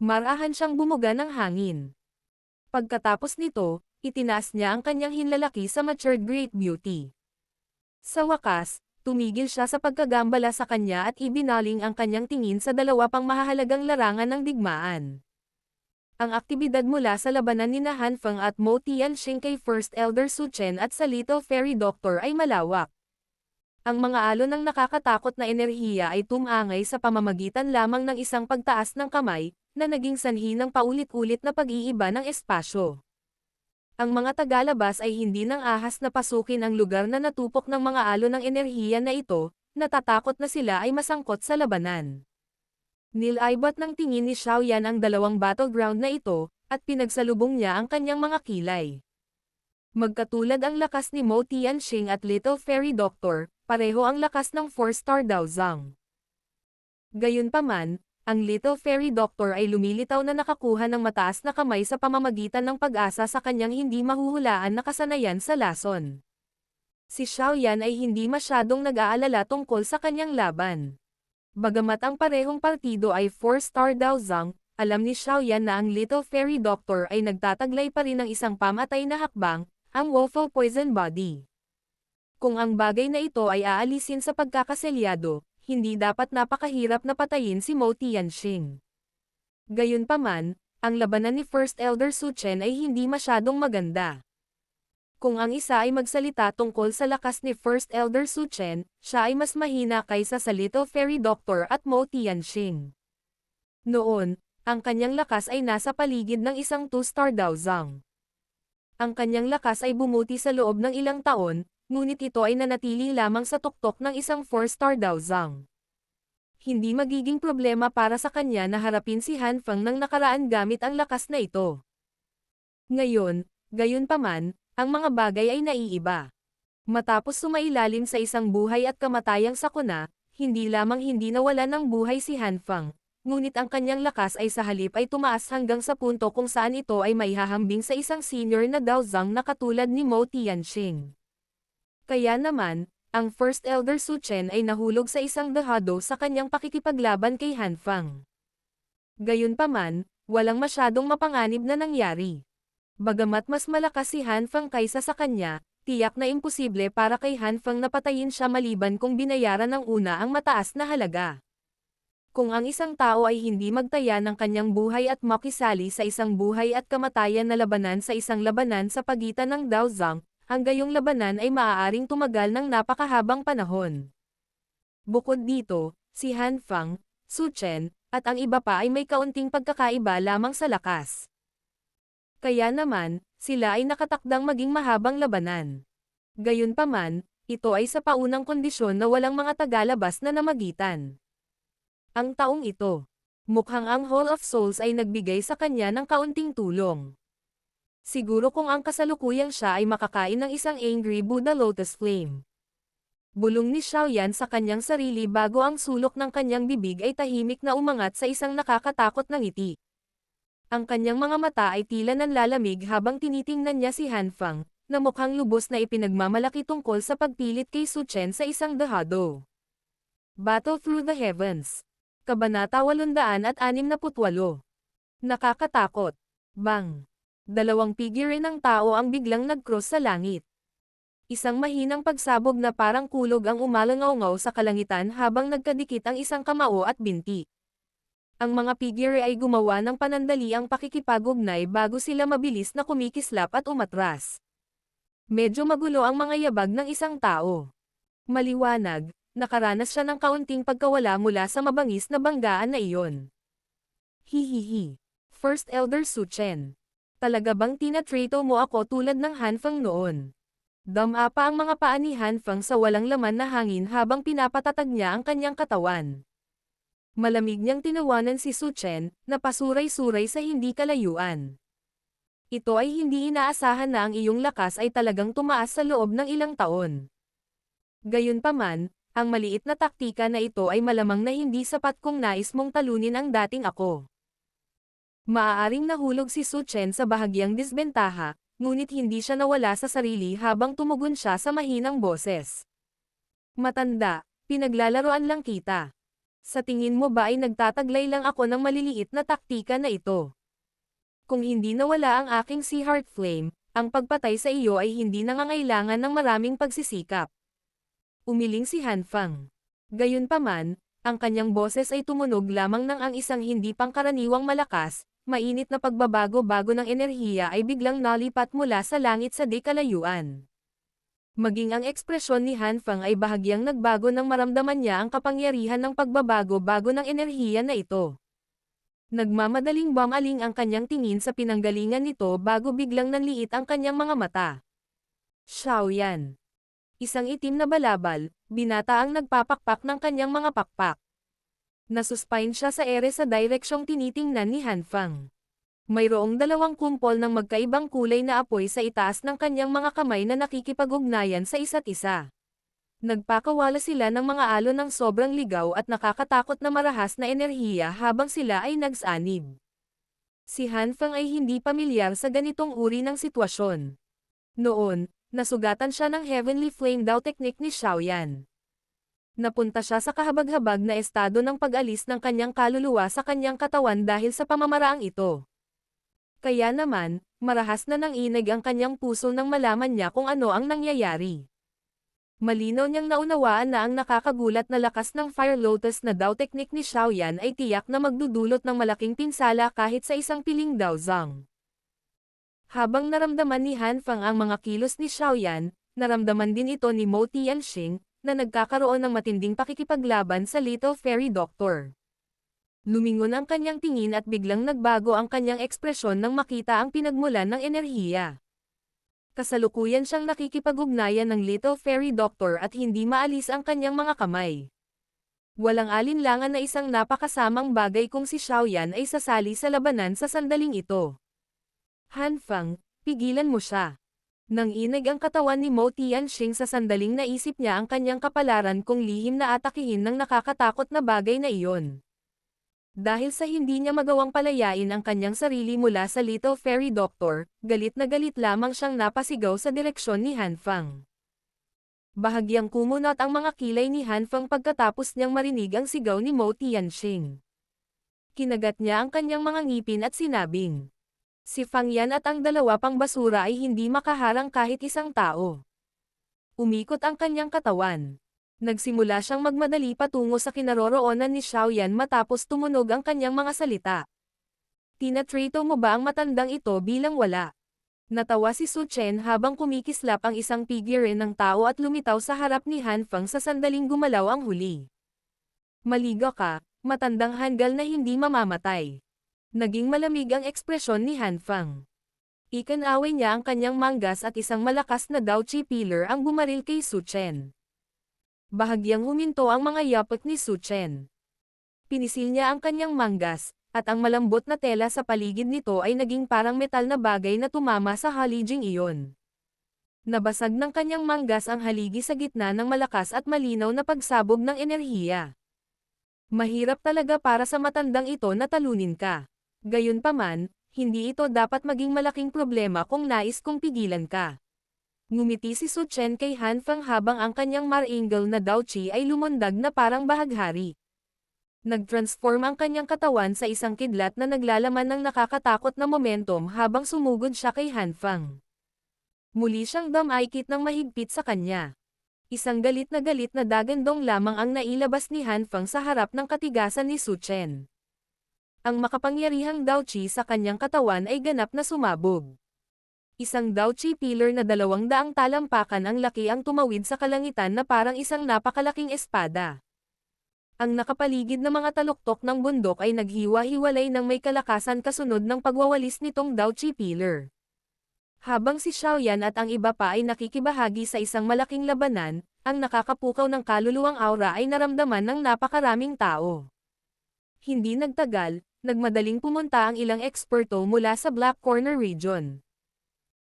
Marahan siyang bumuga ng hangin. Pagkatapos nito, itinaas niya ang kanyang hinlalaki sa matured Great Beauty. Sa wakas, tumigil siya sa pagkagambala sa kanya at ibinaling ang kanyang tingin sa dalawa pang mahahalagang larangan ng digmaan. Ang aktibidad mula sa labanan ni Han Feng at Mo Tianxing kay First Elder Su Chen at sa Little Fairy Doctor ay malawak. Ang mga alon ng nakakatakot na enerhiya ay tumangay sa pamamagitan lamang ng isang pagtaas ng kamay, na naging sanhi ng paulit-ulit na pag-iiba ng espasyo. Ang mga tagalabas ay hindi nang ahas na pasukin ang lugar na natupok ng mga alon ng enerhiya na ito, natatakot na sila ay masangkot sa labanan. Nilaybot ng tingin ni Xiaoyan ang dalawang battleground na ito, at pinagsalubong niya ang kanyang mga kilay. Magkatulad ang lakas ni Mo Tianxing at Little Fairy Doctor, pareho ang lakas ng 4-star Daozang. Gayunpaman, ang Little Fairy Doctor ay lumilitaw na nakakuha ng mataas na kamay sa pamamagitan ng pag-asa sa kanyang hindi mahuhulaan na kasanayan sa lason. Si Xiaoyan ay hindi masyadong nag-aalala tungkol sa kanyang laban. Bagamat ang parehong partido ay 4-star Daozang, alam ni Xiaoyan na ang Little Fairy Doctor ay nagtataglay pa rin ng isang pamatay na hakbang, ang Woeful Poison Body. Kung ang bagay na ito ay aalisin sa pagkakaselyado, hindi dapat napakahirap na patayin si Mo Tianxing. Gayunpaman, ang labanan ni First Elder Su Chen ay hindi masyadong maganda. Kung ang isa ay magsalita tungkol sa lakas ni First Elder Su Chen, siya ay mas mahina kaysa sa Little Fairy Doctor at Mo Tianxing. Noon, ang kanyang lakas ay nasa paligid ng isang 2-star Daozang. Ang kanyang lakas ay bumuti sa loob ng ilang taon, ngunit ito ay nanatili lamang sa tuktok ng isang 4-star Daozang. Hindi magiging problema para sa kanya na harapin si Han Feng nang nakaraan gamit ang lakas na ito. Ngayon, gayunpaman, ang mga bagay ay naiiba. Matapos sumailalim sa isang buhay at kamatayang sakuna, hindi lamang hindi nawalan ng buhay si Han Feng, ngunit ang kanyang lakas ay sa halip ay tumaas hanggang sa punto kung saan ito ay maihahambing sa isang senior na Daozang na katulad ni Mo Tianxing. Kaya naman, ang First Elder Su Chen ay nahulog sa isang dehado sa kanyang pakikipaglaban kay Han Feng. Gayunpaman, walang masyadong mapanganib na nangyari. Bagamat mas malakas si Han Feng kaysa sa kanya, tiyak na imposible para kay Han Feng na patayin siya maliban kung binayaran ng una ang mataas na halaga. Kung ang isang tao ay hindi magtaya ng kanyang buhay at makisali sa isang buhay at kamatayan na labanan sa isang labanan sa pagitan ng Daozang, ang gayong labanan ay maaaring tumagal ng napakahabang panahon. Bukod dito, si Han Feng, Su Chen, at ang iba pa ay may kaunting pagkakaiba lamang sa lakas. Kaya naman, sila ay nakatakdang maging mahabang labanan. Gayunpaman, ito ay sa paunang kondisyon na walang mga tagalabas na namagitan. Ang taong ito, mukhang ang Hall of Souls ay nagbigay sa kanya ng kaunting tulong. Siguro kung ang kasalukuyang siya ay makakain ng isang Angry Buddha Lotus Flame. Bulong ni Xiaoyan sa kanyang sarili bago ang sulok ng kanyang bibig ay tahimik na umangat sa isang nakakatakot na ngiti. Ang kanyang mga mata ay tila nanlalamig habang tinitingnan niya si Han Feng, na mukhang lubos na ipinagmamalaki tungkol sa pagpilit kay Su Chen sa isang dehado. Battle Through the Heavens. Kabanata 868. Nakakatakot. Bang! Dalawang figure ng tao ang biglang nag-cross sa langit. Isang mahinang pagsabog na parang kulog ang umalangaw-ngaw sa kalangitan habang nagkadikit ang isang kamao at binti. Ang mga figure ay gumawa ng panandaliang pakikipagugnay bago sila mabilis na kumikislap at umatras. Medyo magulo ang mga yabag ng isang tao. Maliwanag, nakaranas siya ng kaunting pagkawala mula sa mabangis na banggaan na iyon. Hihihi. First Elder Su Chen. Talaga bang tinatrato mo ako tulad ng Hanfang noon? Dama pa ang mga paa ni Hanfang sa walang laman na hangin habang pinapatatag niya ang kanyang katawan. Malamig niyang tinawanan si Su Chen, na pasuray-suray sa hindi kalayuan. Ito ay hindi inaasahan na ang iyong lakas ay talagang tumaas sa loob ng ilang taon. Gayunpaman, ang maliit na taktika na ito ay malamang na hindi sapat kung nais mong talunin ang dating ako. Maaaring nahulog si Su Chen sa bahagyang disbentaha, ngunit hindi siya nawala sa sarili habang tumugon siya sa mahinang boses. Matanda, pinaglalaroan lang kita. Sa tingin mo ba ay nagtataglay lang ako ng maliliit na taktika na ito? Kung hindi nawala ang aking Sea Heart Flame, ang pagpatay sa iyo ay hindi nangangailangan ng maraming pagsisikap. Umiling si Hanfang. Gayunpaman, ang kanyang boses ay tumunog lamang ng ang isang hindi pangkaraniwang malakas, mainit na pagbabago-bago ng enerhiya ay biglang nalipat mula sa langit sa di kalayuan. Maging ang ekspresyon ni Hanfang ay bahagyang nagbago nang maramdaman niya ang kapangyarihan ng pagbabago-bago ng enerhiya na ito. Nagmamadaling bumaling ang kanyang tingin sa pinanggalingan nito bago biglang nanliit ang kanyang mga mata. Xiaoyan. Isang itim na balabal, binata ang nagpapakpak ng kanyang mga pakpak. Nasuspine siya sa ere sa direksyong tinitingnan ni Hanfang. Mayroong dalawang kumpol ng magkaibang kulay na apoy sa itaas ng kanyang mga kamay na nakikipag-ugnayan sa isa't isa. Nagpakawala sila ng mga alon ng sobrang ligaw at nakakatakot na marahas na enerhiya habang sila ay nagsanib. Si Hanfang ay hindi pamilyar sa ganitong uri ng sitwasyon. Noon, nasugatan siya ng Heavenly Flame Dao technique ni Xiaoyan. Napunta siya sa kahabag-habag na estado ng pag-alis ng kanyang kaluluwa sa kanyang katawan dahil sa pamamaraang ito. Kaya naman, marahas na nanginig ang kanyang puso nang malaman niya kung ano ang nangyayari. Malinaw niyang naunawaan na ang nakakagulat na lakas ng Fire Lotus na Dao technique ni Xiaoyan ay tiyak na magdudulot ng malaking pinsala kahit sa isang piling Dao Zhang. Habang naramdaman ni Hanfang ang mga kilos ni Xiaoyan, naramdaman din ito ni Mo Tianxing, na nagkakaroon ng matinding pakikipaglaban sa Little Fairy Doctor. Lumingon ang kanyang tingin at biglang nagbago ang kanyang ekspresyon nang makita ang pinagmulan ng enerhiya. Kasalukuyan siyang nakikipag-ugnayan ng Little Fairy Doctor at hindi maalis ang kanyang mga kamay. Walang alinlangan na isang napakasamang bagay kung si Xiaoyan ay sasali sa labanan sa sandaling ito. Hanfang, pigilan mo siya. Nanginig ang katawan ni Mo Tianxing sa sandaling naisip niya ang kanyang kapalaran kung lihim na atakihin ng nakakatakot na bagay na iyon. Dahil sa hindi niya magawang palayain ang kanyang sarili mula sa Little Fairy Doctor, galit na galit lamang siyang napasigaw sa direksyon ni Hanfang. Bahagyang kumunot ang mga kilay ni Hanfang pagkatapos niyang marinig ang sigaw ni Mo Tianxing. Kinagat niya ang kanyang mga ngipin at sinabing, si Fang Yan at ang dalawa pang basura ay hindi makaharang kahit isang tao. Umikot ang kanyang katawan. Nagsimula siyang magmadali patungo sa kinaroroonan ni Xiaoyan matapos tumunog ang kanyang mga salita. Tinatrato mo ba ang matandang ito bilang wala? Natawa si Su Chen habang kumikislap ang isang figure ng tao at lumitaw sa harap ni Hanfang sa sandaling gumalaw ang huli. Maligo ka, matandang hanggal na hindi mamamatay. Naging malamig ang ekspresyon ni Hanfang. Ikinaway niya ang kanyang manggas at isang malakas na Dao Chi pillar ang bumaril kay Su Chen. Bahagyang huminto ang mga yapak ni Su Chen. Pinisil niya ang kanyang manggas, at ang malambot na tela sa paligid nito ay naging parang metal na bagay na tumama sa haliging iyon. Nabasag ng kanyang manggas ang haligi sa gitna ng malakas at malinaw na pagsabog ng enerhiya. Mahirap talaga para sa matandang ito na talunin ka. Gayunpaman, hindi ito dapat maging malaking problema kung nais kong pigilan ka. Ngumiti si Su Chen kay Hanfang habang ang kanyang maringal na Dao Chi ay lumundag na parang bahaghari. Nag-transform ang kanyang katawan sa isang kidlat na naglalaman ng nakakatakot na momentum habang sumugod siya kay Hanfang. Muli siyang damaykit ng mahigpit sa kanya. Isang galit na dagandong lamang ang nailabas ni Hanfang sa harap ng katigasan ni Su Chen. Ang makapangyarihang Dao Chi sa kanyang katawan ay ganap na sumabog. Isang Dao Chi pillar na 200 talampakan ang laki ang tumawid sa kalangitan na parang isang napakalaking espada. Ang nakapaligid na mga taluktok ng bundok ay naghiwa-hiwalay ng may kalakasan kasunod ng pagwawalis nitong Daochi Pillar. Habang si Xiaoyan at ang iba pa ay nakikibahagi sa isang malaking labanan, ang nakakapukaw ng kaluluwang aura ay naramdaman ng napakaraming tao. Hindi nagtagal, nagmadaling pumunta ang ilang eksperto mula sa Black Corner region.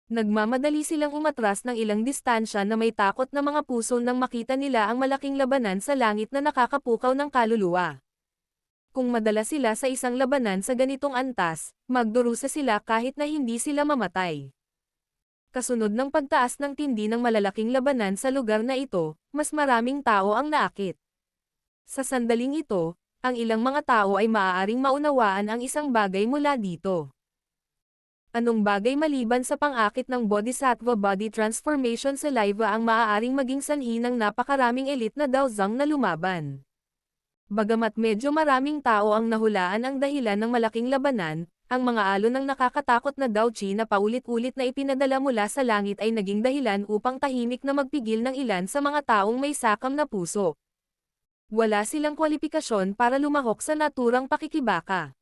Nagmamadali silang umatras ng ilang distansya na may takot na mga puso nang makita nila ang malaking labanan sa langit na nakakapukaw ng kaluluwa. Kung madala sila sa isang labanan sa ganitong antas, magdurusa sila kahit na hindi sila mamatay. Kasunod ng pagtaas ng tindi ng malalaking labanan sa lugar na ito, mas maraming tao ang naakit. Sa sandaling ito, ang ilang mga tao ay maaaring maunawaan ang isang bagay mula dito. Anong bagay maliban sa pang-akit ng Bodhisattva body transformation saliva ang maaaring maging sanhi ng napakaraming elite na Daozang na lumaban? Bagamat medyo maraming tao ang nahulaan ang dahilan ng malaking labanan, ang mga alon ng nakakatakot na Daochi na paulit-ulit na ipinadala mula sa langit ay naging dahilan upang tahimik na magpigil ng ilan sa mga taong may sakam na puso. Wala silang kwalipikasyon para lumahok sa naturang pakikibaka.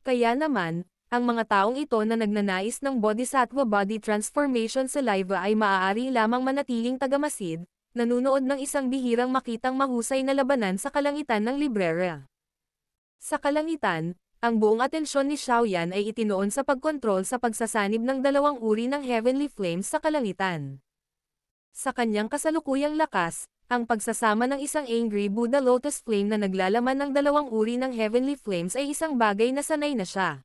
Kaya naman, ang mga taong ito na nagnanais ng Bodhisattva body transformation saliva ay maaari lamang manatiling tagamasid, nanunood ng isang bihirang makitang mahusay na labanan sa kalangitan ng librera. Sa kalangitan, ang buong atensyon ni Xiaoyan ay itinoon sa pagkontrol sa pagsasanib ng dalawang uri ng heavenly flames sa kalangitan. Sa kanyang kasalukuyang lakas, ang pagsasama ng isang angry Buddha Lotus Flame na naglalaman ng dalawang uri ng heavenly flames ay isang bagay na sanay na siya.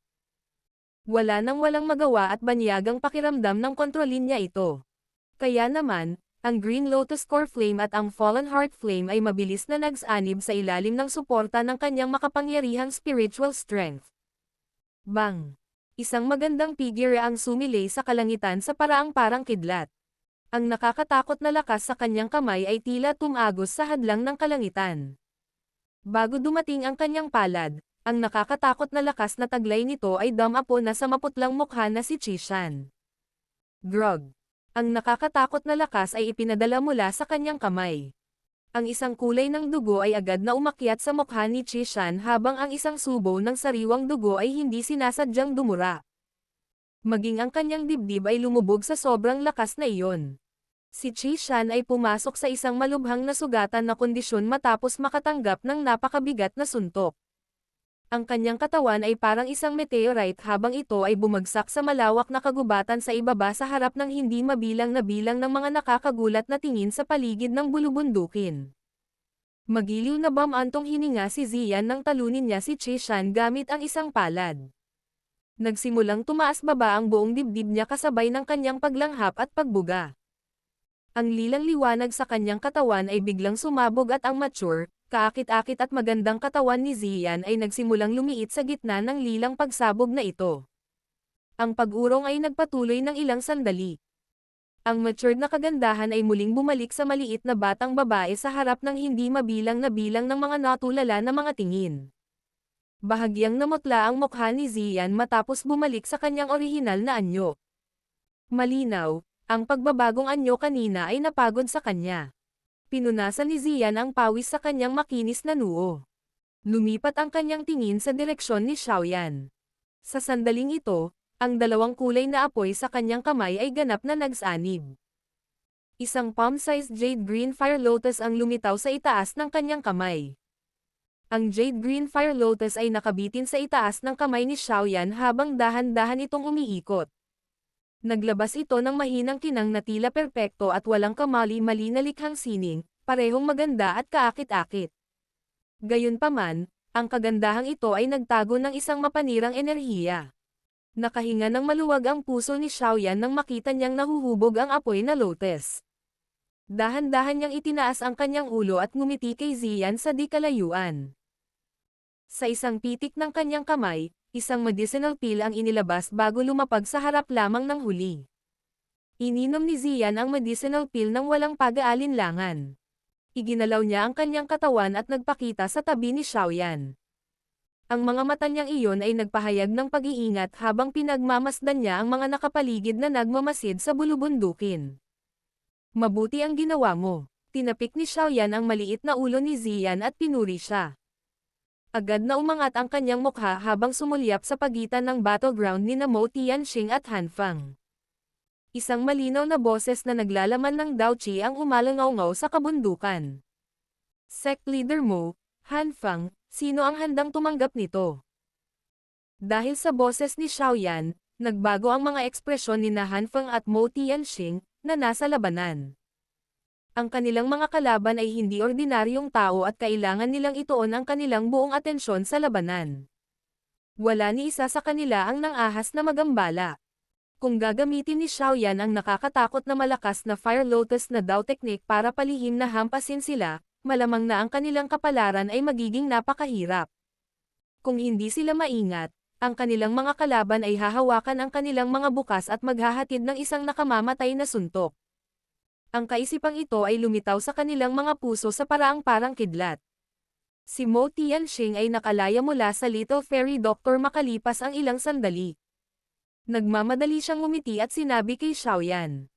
Wala nang walang magawa at banyagang pakiramdam ng kontrolin niya ito. Kaya naman, ang Green Lotus Core Flame at ang Fallen Heart Flame ay mabilis na nagsanib sa ilalim ng suporta ng kanyang makapangyarihang spiritual strength. Bang! Isang magandang figure ang sumilay sa kalangitan sa paraang parang kidlat. Ang nakakatakot na lakas sa kanyang kamay ay tila tumagos sa hadlang ng kalangitan. Bago dumating ang kanyang palad, ang nakakatakot na lakas na taglay nito ay damapo na sa maputlang mukha na si Chishan. Grog. Ang nakakatakot na lakas ay ipinadala mula sa kanyang kamay. Ang isang kulay ng dugo ay agad na umakyat sa mukha ni Chishan habang ang isang subo ng sariwang dugo ay hindi sinasadyang dumura. Maging ang kanyang dibdib ay lumubog sa sobrang lakas na iyon. Si Chishan ay pumasok sa isang malubhang na sugatan na kondisyon matapos makatanggap ng napakabigat na suntok. Ang kanyang katawan ay parang isang meteorite habang ito ay bumagsak sa malawak na kagubatan sa ibaba sa harap ng hindi mabilang na bilang ng mga nakakagulat na tingin sa paligid ng bulubundukin. Magiliw na bamantong hininga si Ziyan nang talunin niya si Chishan gamit ang isang palad. Nagsimulang tumaas-baba ang buong dibdib niya kasabay ng kanyang paglanghap at pagbuga. Ang lilang liwanag sa kanyang katawan ay biglang sumabog at ang mature, kaakit-akit at magandang katawan ni Ziyan ay nagsimulang lumiit sa gitna ng lilang pagsabog na ito. Ang pag-urong ay nagpatuloy ng ilang sandali. Ang matured na kagandahan ay muling bumalik sa maliit na batang babae sa harap ng hindi mabilang na bilang ng mga natulala na mga tingin. Bahagyang namutla ang mukha ni Ziyan matapos bumalik sa kanyang orihinal na anyo. Malinaw, ang pagbabagong anyo kanina ay napagod sa kanya. Pinunasan ni Ziyan ang pawis sa kanyang makinis na noo. Lumipat ang kanyang tingin sa direksyon ni Xiaoyan. Sa sandaling ito, ang dalawang kulay na apoy sa kanyang kamay ay ganap na nagsanib. Isang palm-sized jade green fire lotus ang lumitaw sa itaas ng kanyang kamay. Ang jade green fire lotus ay nakabitin sa itaas ng kamay ni Xiaoyan habang dahan-dahan itong umiikot. Naglabas ito ng mahinang kinang na tila perpekto at walang kamali-mali na likhang sining, parehong maganda at kaakit-akit. Gayunpaman, ang kagandahang ito ay nagtago ng isang mapanirang enerhiya. Nakahinga ng maluwag ang puso ni Xiaoyan nang makita niyang nahuhubog ang apoy na lotus. Dahan-dahan niyang itinaas ang kanyang ulo at ngumiti kay Ziyan sa di kalayuan. Sa isang pitik ng kanyang kamay, isang medicinal pill ang inilabas bago lumapag sa harap lamang ng huli. Ininom ni Ziyan ang medicinal pill nang walang pag-aalinlangan. Iginalaw niya ang kanyang katawan at nagpakita sa tabi ni Xiaoyan. Ang mga mata niyang iyon ay nagpahayag ng pag-iingat habang pinagmamasdan niya ang mga nakapaligid na nagmamasid sa bulubundukin. Mabuti ang ginawa mo. Tinapik ni Xiaoyan ang maliit na ulo ni Ziyan at pinuri siya. Agad na umangat ang kanyang mukha habang sumulyap sa pagitan ng battleground ni Mo Tianxing at Han Fang. Isang malinaw na boses na naglalaman ng Daochi ang umalangaw-ngaw sa kabundukan. Sect Leader Mo, Han Fang, sino ang handang tumanggap nito? Dahil sa boses ni Xiaoyan, nagbago ang mga ekspresyon ni Han Fang at Mo Tianxing, na nasa labanan. Ang kanilang mga kalaban ay hindi ordinaryong tao at kailangan nilang ituon ang kanilang buong atensyon sa labanan. Wala ni isa sa kanila ang nang-ahas na magambala. Kung gagamitin ni Xiaoyan ang nakakatakot na malakas na Fire Lotus na Dao technique para palihim na hampasin sila, malamang na ang kanilang kapalaran ay magiging napakahirap. Kung hindi sila maingat, ang kanilang mga kalaban ay hahawakan ang kanilang mga bukas at maghahatid ng isang nakamamatay na suntok. Ang kaisipang ito ay lumitaw sa kanilang mga puso sa paraang parang kidlat. Si Mo Tianxing ay nakalaya mula sa Little Fairy Doctor makalipas ang ilang sandali. Nagmamadali siyang ngumiti at sinabi kay Xiaoyan.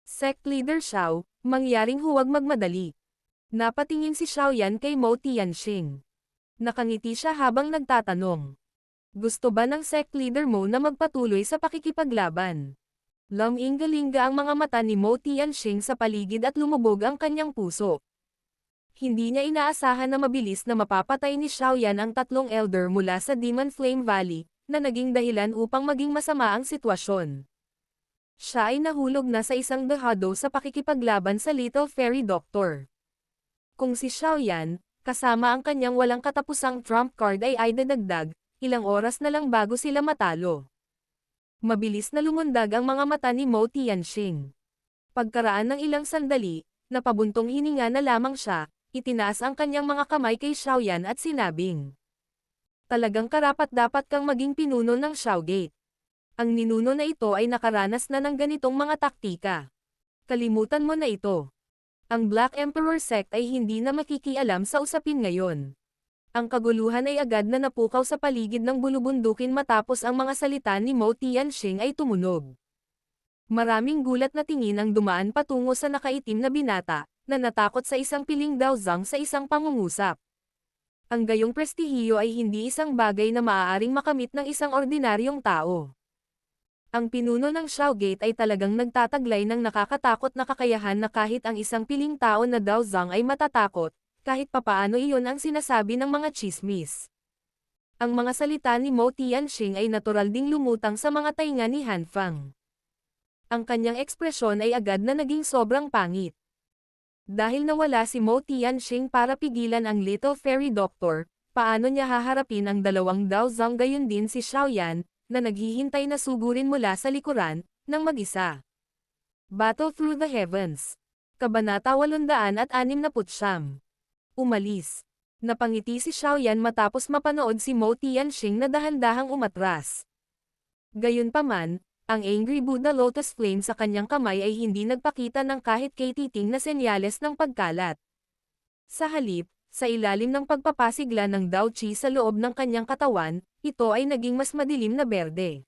Sect Leader Xiao, mangyaring huwag magmadali. Napatingin si Xiaoyan kay Mo Tianxing. Nakangiti siya habang nagtatanong. Gusto ba ng Sect Leader Mo na magpatuloy sa pakikipaglaban? Laming-galinga ang mga mata ni Mo Tianxing sa paligid at lumubog ang kanyang puso. Hindi niya inaasahan na mabilis na mapapatay ni Xiaoyan ang tatlong elder mula sa Demon Flame Valley, na naging dahilan upang maging masama ang sitwasyon. Siya ay nahulog na sa isang dehado sa pakikipaglaban sa Little Fairy Doctor. Kung si Xiaoyan, kasama ang kanyang walang katapusang trump card ay dadagdag, ilang oras na lang bago sila matalo. Mabilis na lumundag ang mga mata ni Mo Tianxing. Pagkaraan ng ilang sandali, napabuntong hininga na lamang siya, itinaas ang kanyang mga kamay kay Xiaoyan at sinabing, talagang karapat-dapat kang maging pinuno ng Xiaogate. Ang ninuno na ito ay nakaranas na ng ganitong mga taktika. Kalimutan mo na ito. Ang Black Emperor Sect ay hindi na makikialam sa usapin ngayon. Ang kaguluhan ay agad na napukaw sa paligid ng bulubundukin matapos ang mga salita ni Mo Tianxing ay tumunog. Maraming gulat na tingin ang dumaan patungo sa nakaitim na binata, na natakot sa isang piling daozang sa isang pangungusap. Ang gayong prestihiyo ay hindi isang bagay na maaaring makamit ng isang ordinaryong tao. Ang pinuno ng Xiaogate ay talagang nagtataglay ng nakakatakot na kakayahan na kahit ang isang piling tao na daozang ay matatakot, kahit papaano iyon ang sinasabi ng mga tsismis. Ang mga salita ni Mo Tianxing ay natural ding lumutang sa mga tainga ni Han Fang. Ang kanyang ekspresyon ay agad na naging sobrang pangit. Dahil nawala si Mo Tianxing para pigilan ang Little Fairy Doctor, paano niya haharapin ang dalawang daozang gayon din si Xiaoyan, na naghihintay na sugurin mula sa likuran, ng mag-isa. Battle Through the Heavens. Kabanata 869. Umalis. Napangiti si Xiaoyan matapos mapanood si Mo Tianxing na dahan-dahang umatras. Gayunpaman, ang Angry Buddha Lotus Flame sa kanyang kamay ay hindi nagpakita ng kahit kay-titing na senyales ng pagkalat. Sa halip, sa ilalim ng pagpapasigla ng Daochi sa loob ng kanyang katawan, ito ay naging mas madilim na berde.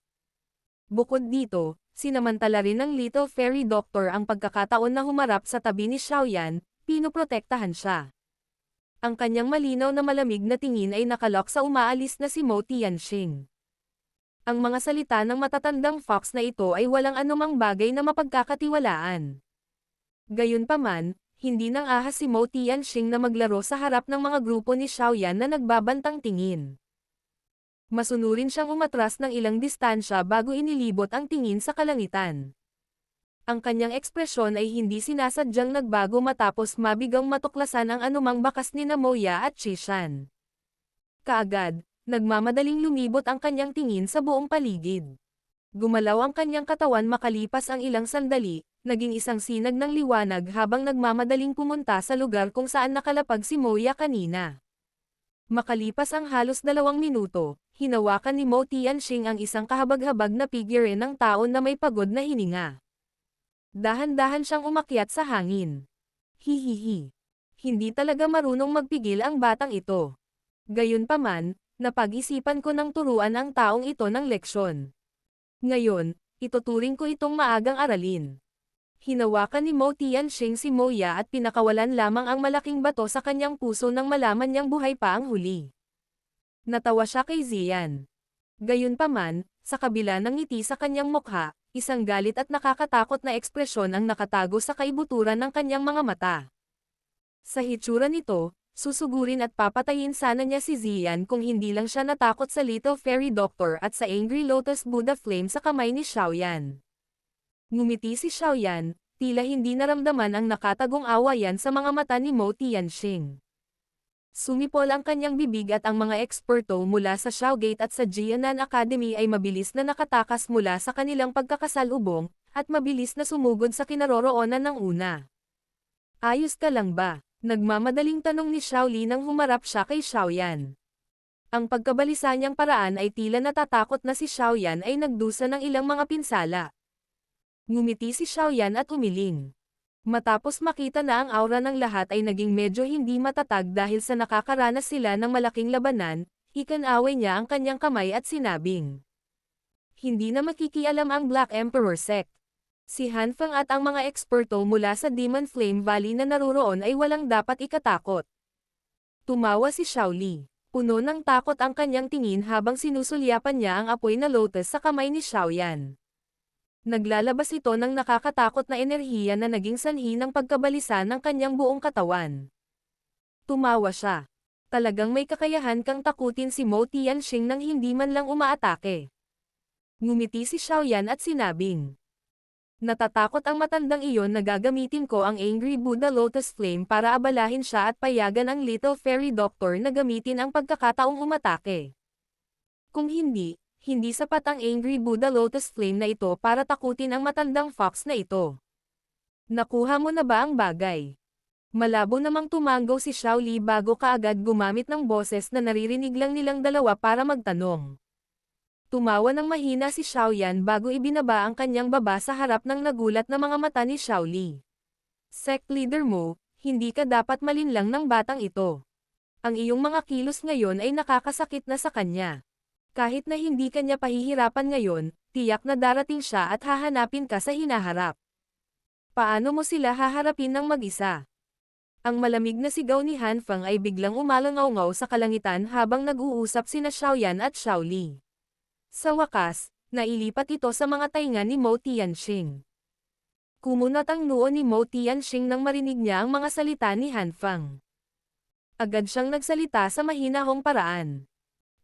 Bukod dito, sinamantala rin ng Little Fairy Doctor ang pagkakataon na humarap sa tabi ni Xiaoyan, pinoprotektahan siya. Ang kanyang malinaw na malamig na tingin ay nakalok sa umaalis na si Mo Tianxing. Ang mga salita ng matatandang fox na ito ay walang anumang bagay na mapagkakatiwalaan. Gayunpaman, hindi nang ahas si Mo Tianxing na maglaro sa harap ng mga grupo ni Xiaoyan na nagbabantang tingin. Masunurin siyang umatras ng ilang distansya bago inilibot ang tingin sa kalangitan. Ang kanyang ekspresyon ay hindi sinasadyang nagbago matapos mabigang matuklasan ang anumang bakas ni Moya at Chishan. Kaagad, nagmamadaling lumibot ang kanyang tingin sa buong paligid. Gumalaw ang kanyang katawan makalipas ang ilang sandali, naging isang sinag ng liwanag habang nagmamadaling pumunta sa lugar kung saan nakalapag si Moya kanina. Makalipas ang halos 2 minuto, hinawakan ni Mo Tianxing ang isang kahabag-habag na figure ng tao na may pagod na hininga. Dahan-dahan siyang umakyat sa hangin. Hihihi. Hindi talaga marunong magpigil ang batang ito. Gayunpaman, napag-isipan ko ng turuan ang taong ito ng leksyon. Ngayon, ituturing ko itong maagang aralin. Hinawakan ni Mo Tianxing si Moya at pinakawalan lamang ang malaking bato sa kanyang puso nang malaman niyang buhay pa ang huli. Natawa siya kay Zian. Gayunpaman, sa kabila ng ngiti sa kanyang mukha, isang galit at nakakatakot na ekspresyon ang nakatago sa kaibuturan ng kanyang mga mata. Sa hitsura nito, susugurin at papatayin sana niya si Zian kung hindi lang siya natakot sa Little Fairy Doctor at sa Angry Lotus Buddha Flame sa kamay ni Xiaoyan. Ngumiti si Xiaoyan, tila hindi naramdaman ang nakatagong awayan sa mga mata ni Mo Tianxing. Sumipol ang kanyang bibig at ang mga eksperto mula sa Xiaogate at sa Jianan Academy ay mabilis na nakatakas mula sa kanilang pagkakasalubong, at mabilis na sumugod sa kinaroroonan ng una. Ayos ka lang ba? Nagmamadaling tanong ni Xiaoli nang humarap siya kay Xiaoyan. Ang pagkabalisa niyang paraan ay tila natatakot na si Xiaoyan ay nagdusa ng ilang mga pinsala. Ngumiti si Xiaoyan at umiling. Matapos makita na ang aura ng lahat ay naging medyo hindi matatag dahil sa nakakaranas sila ng malaking labanan, ikinaway niya ang kanyang kamay at sinabing, hindi na makikialam ang Black Emperor Sect. Si Hanfeng at ang mga eksperto mula sa Demon Flame Valley na naruroon ay walang dapat ikatakot. Tumawa si Xiaoli. Puno ng takot ang kanyang tingin habang sinusulyapan niya ang apoy na lotus sa kamay ni Xiaoyan. Naglalabas ito ng nakakatakot na enerhiya na naging sanhi ng pagkabalisa ng kanyang buong katawan. Tumawa siya. Talagang may kakayahan kang takutin si Mo Tianxing nang hindi man lang umaatake. Ngumiti si Xiaoyan at sinabing, natatakot ang matandang iyon na gagamitin ko ang Angry Buddha Lotus Flame para abalahin siya at payagan ang Little Fairy Doctor na gamitin ang pagkakataong umatake. Kung hindi sapat ang Angry Buddha Lotus Flame na ito para takutin ang matandang fox na ito. Nakuha mo na ba ang bagay? Malabo namang tumanggaw si Xiaoli bago kaagad gumamit ng boses na naririnig lang nilang dalawa para magtanong. Tumawa ng mahina si Xiaoyan bago ibinaba ang kanyang baba sa harap ng nagulat na mga mata ni Xiaoli. Sect leader mo, hindi ka dapat malinlang ng batang ito. Ang iyong mga kilos ngayon ay nakakasakit na sa kanya. Kahit na hindi kanya pahihirapan ngayon, tiyak na darating siya at hahanapin ka sa hinaharap. Paano mo sila haharapin ng mag-isa? Ang malamig na sigaw ni Hanfeng ay biglang umalangaw-ngaw sa kalangitan habang nag-uusap sina Xiaoyan at Xiaoli. Sa wakas, nailipat ito sa mga tainga ni Mo Tianxing. Kumunat ang noo ni Mo Tianxing nang marinig niya ang mga salita ni Hanfeng. Agad siyang nagsalita sa mahinahong paraan.